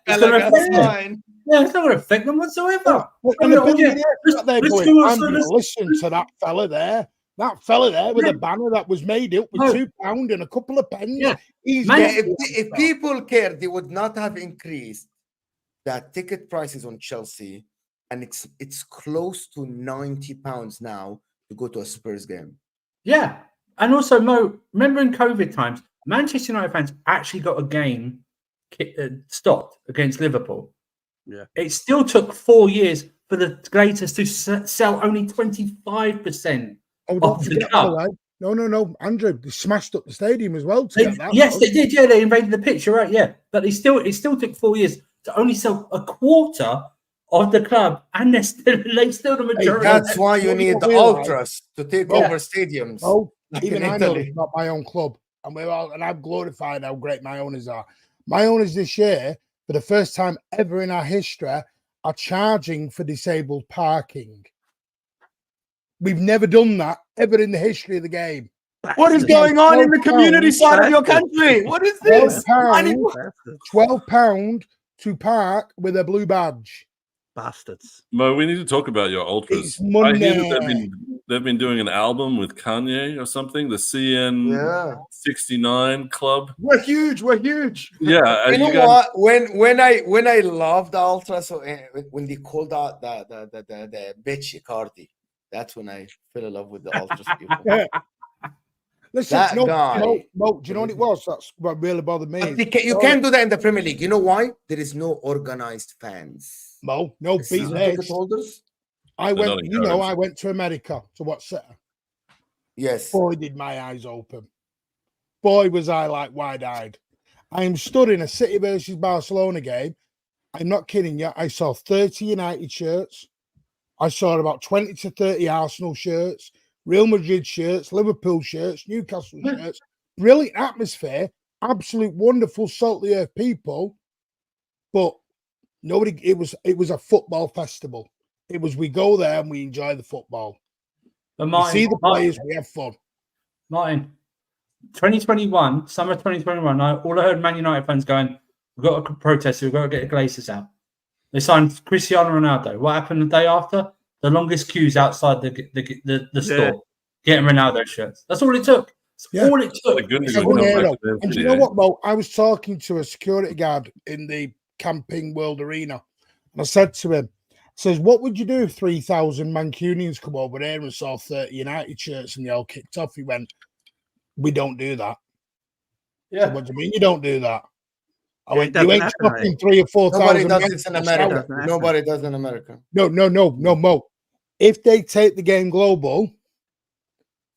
affect them. Yeah, it's not going to affect them whatsoever. I'm going to listen to that fella there. That fella there with a banner that was made up with £2 and a couple of pence. Yeah. If people cared, they would not have increased that ticket prices on Chelsea, and it's close to £90 now to go to a Spurs game. Yeah, and also Mo, remember in COVID times, Manchester United fans actually got a game stopped against Liverpool. Yeah, it still took 4 years for the Glazers to sell only 25%. Of the cup. No, Andrew, they smashed up the stadium as well. Yes, they did. Yeah, they invaded the pitch. You're right. Yeah, but it still took 4 years to only sell a quarter of the club, and they still the majority. That's why you need the ultras to take over stadiums. Oh, even I know it's not my own club, and I've glorified how great my owners are. My owners this year, for the first time ever in our history, are charging for disabled parking. We've never done that ever in the history of the game. What is going on in the community side of your country? What is this? £12 to park with a blue badge. Bastards. Mo, we need to talk about your ultras. I hear that they've been doing an album with Kanye or something. The CN 69 Club. We're huge. Yeah, you know what? When I love the ultras, when they called out the bitch Icardi, that's when I fell in love with the ultras people. Listen, that guy. Do you know what it was? That's what really bothered me. You can't do that in the Premier League. You know why? There is no organized fans. No beat ticket holders. I went to America to watch City. Yes. Boy, did my eyes open. Boy, was I like wide-eyed. I am stood in a City versus Barcelona game. I'm not kidding you. I saw 30 United shirts. I saw about 20 to 30 Arsenal shirts, Real Madrid shirts, Liverpool shirts, Newcastle shirts. Brilliant atmosphere. Absolute wonderful salt of the earth people. But nobody, it was a football festival. It was, we go there and we enjoy the football. But Martin, we see the players, we have fun. Martin, 2021, summer 2021, all I heard Man United fans going, we've got to protest, we've got to get the Glazers out. They signed Cristiano Ronaldo. What happened the day after? The longest queues outside the store getting Ronaldo shirts. That's all it took. All it took. And you know what, Mo? I was talking to a security guard in the Camping World Arena, and I said to him, says, what would you do if 3,000 Mancunians come over here and saw 30 United shirts and they all kicked off? He went, we don't do that. Yeah. So what do you mean you don't do that? I went, you ain't stopping 3,000 or 4,000. Nobody does it in America. Nobody does in America. No, Mo. If they take the game global,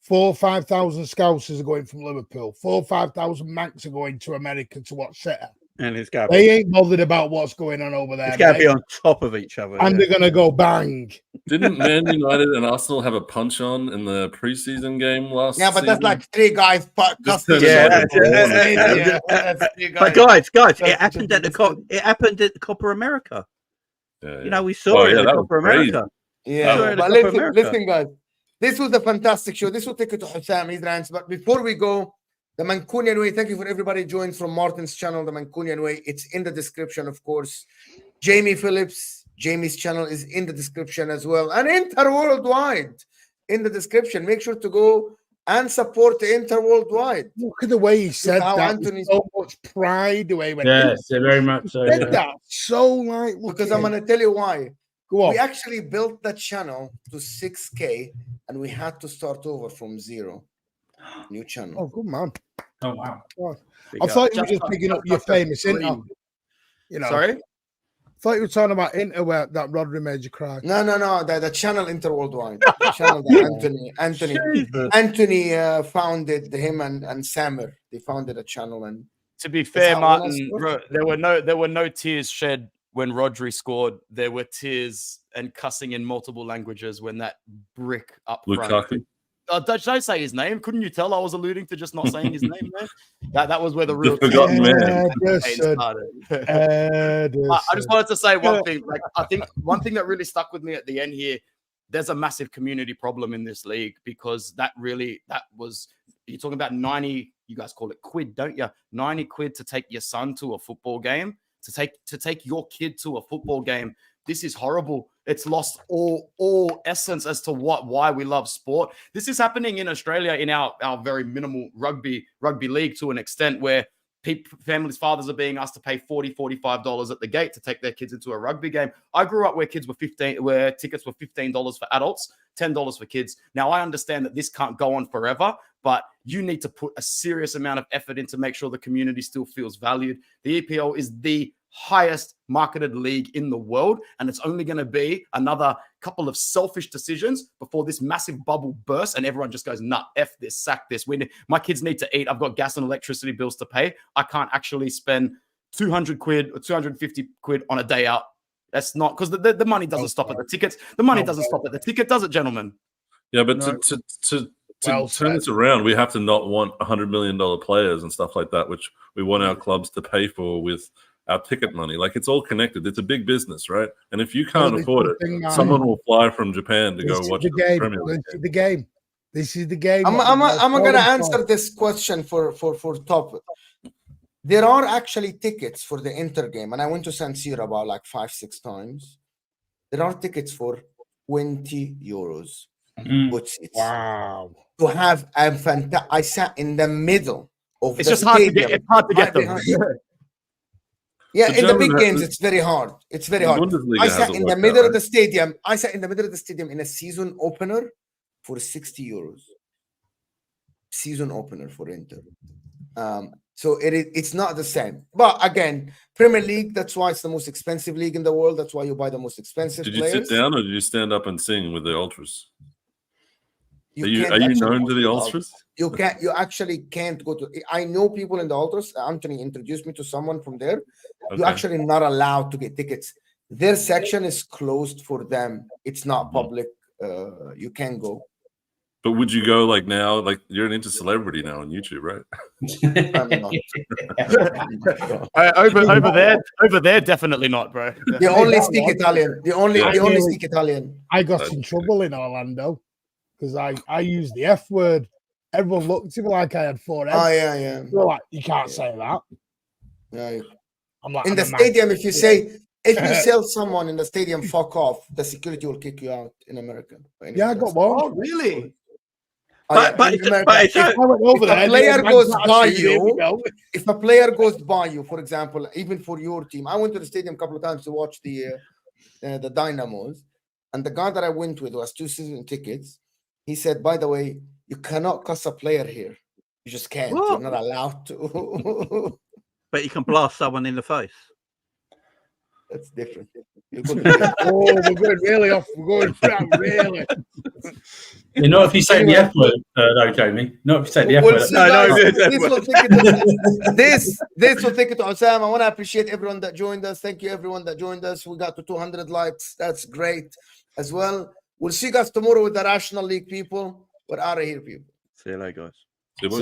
4,000 or 5,000 Scousers are going from Liverpool. 4,000 or 5,000 Mancs are going to America to watch City. And it's got they ain't bothered about what's going on over there. It's got to be on top of each other. And they're going to go bang. Didn't Man United and Arsenal have a punch on in the preseason game last season? But that's like three guys. But guys, it happened at the Copa America. You know, we saw it at the Copa America. But listen, guys. This was a fantastic show. This will take it to HUSAM, his rants. But before we go, the Mancunian Way, thank you for everybody joined from Martin's channel, the Mancunian Way. It's in the description, of course. Jamie Phillips, Jamie's channel is in the description as well. And Inter Worldwide in the description. Make sure to go and support the Inter Worldwide. Look at the way he said that. Anthony's so much pride the way he went. Yes, very much so. Said that so like. Because I'm going to tell you why. Go on. We actually built the channel to 6K and we had to start over from zero. New channel. Oh, good man. Oh, wow. I thought you were just picking up your famous Inter. You know. Sorry? I thought you were talking about Inter where that Rodri made you cry. No. The channel Inter Worldwide. The channel that Anthony founded, him and Samir. They founded a channel. And to be fair, Martin, there were no tears shed when Rodri scored. There were tears and cussing in multiple languages when that brick up front. Lukaku. don't say his name. Couldn't you tell I was alluding to just not saying his name there? That was where the real forgotten man. started. I just wanted to say one thing. Like, I think one thing that really stuck with me at the end here, there's a massive community problem in this league, because that was, you're talking about 90, you guys call it quid, don't you? 90 quid to take your son to a football game, to take your kid to a football game. This is horrible. It's lost all essence as to why we love sport. This is happening in Australia in our very minimal rugby league, to an extent where families' fathers are being asked to pay $40-$45 at the gate to take their kids into a rugby game. I grew up where tickets were $15 for adults, $10 for kids. Now, I understand that this can't go on forever, but you need to put a serious amount of effort in to make sure the community still feels valued. The EPL is the highest marketed league in the world, and it's only going to be another couple of selfish decisions before this massive bubble bursts and everyone just goes, nah, F this, sack this. My kids need to eat. I've got gas and electricity bills to pay. I can't actually spend 200 quid or 250 quid on a day out. That's not, because the money doesn't stop at the tickets. The money doesn't stop at the ticket, does it, gentlemen? Yeah, but to turn this around, we have to not want $100 million players and stuff like that, which we want our clubs to pay for with our ticket money. Like, it's all connected. It's a big business, right? And if you can't afford it, someone will fly from Japan to go watch the Premier League. This is the game. This is the game. I'm gonna answer this question for top. There are actually tickets for the Inter game, and I went to San Siro about like 5-6 times. There are tickets for 20 euros. Good seats. Wow. To have I sat in the middle of It's the just hard to stadium. get. It's hard to get them. Yeah, The in the big German- games, it's very hard. It's very hard. Bundesliga I has sat it in the worked middle out, of the right? stadium. I sat in the middle of the stadium in a season opener for 60 euros. Season opener for Inter. So it's not the same. But again, Premier League, that's why it's the most expensive league in the world. That's why you buy the most expensive Did you players. sit down or did you stand up and sing with the ultras? Are you can't actually known go to the the ultras? You actually can't go to. I know people in the ultras. Anthony introduced me to someone from there. Okay. You're actually not allowed to get tickets. Their section is closed for them. It's not public. You can't go. But would you go like now? Like, you're an into celebrity now on YouTube, right? I'm not. Over there, definitely not, bro. They only speak Italian. They only speak Italian. I got in trouble in Orlando because I used the F word. Everyone looked at me like I had 4 heads. Oh yeah. They were like, you can't say that. Yeah. I'm like, In I'm the a man. stadium, if you sell someone in the stadium, fuck off. The security will kick you out in America. Yeah, I got one. Oh, really? But In America, it's I went over if there. a player and goes that's by it, here we you, go. if a player goes by you, for example, even for your team, I went to the stadium a couple of times to watch the Dynamos, and the guy that I went with was 2 season tickets. He said, by the way, you cannot cuss a player here. You just can't. What? You're not allowed to. But you can blast someone in the face. That's different. Oh, we're going really off. We're going really. You know, if you say the F word, though, Jamie. Not if you say the F We'll word. see, No, guys. no, This will take it to HUSAM. I want to appreciate everyone that joined us. Thank you, everyone that joined us. We got to 200 likes. That's great as well. We'll see you guys tomorrow with the Rational League people. We're out of here, people. See you later, guys. It was-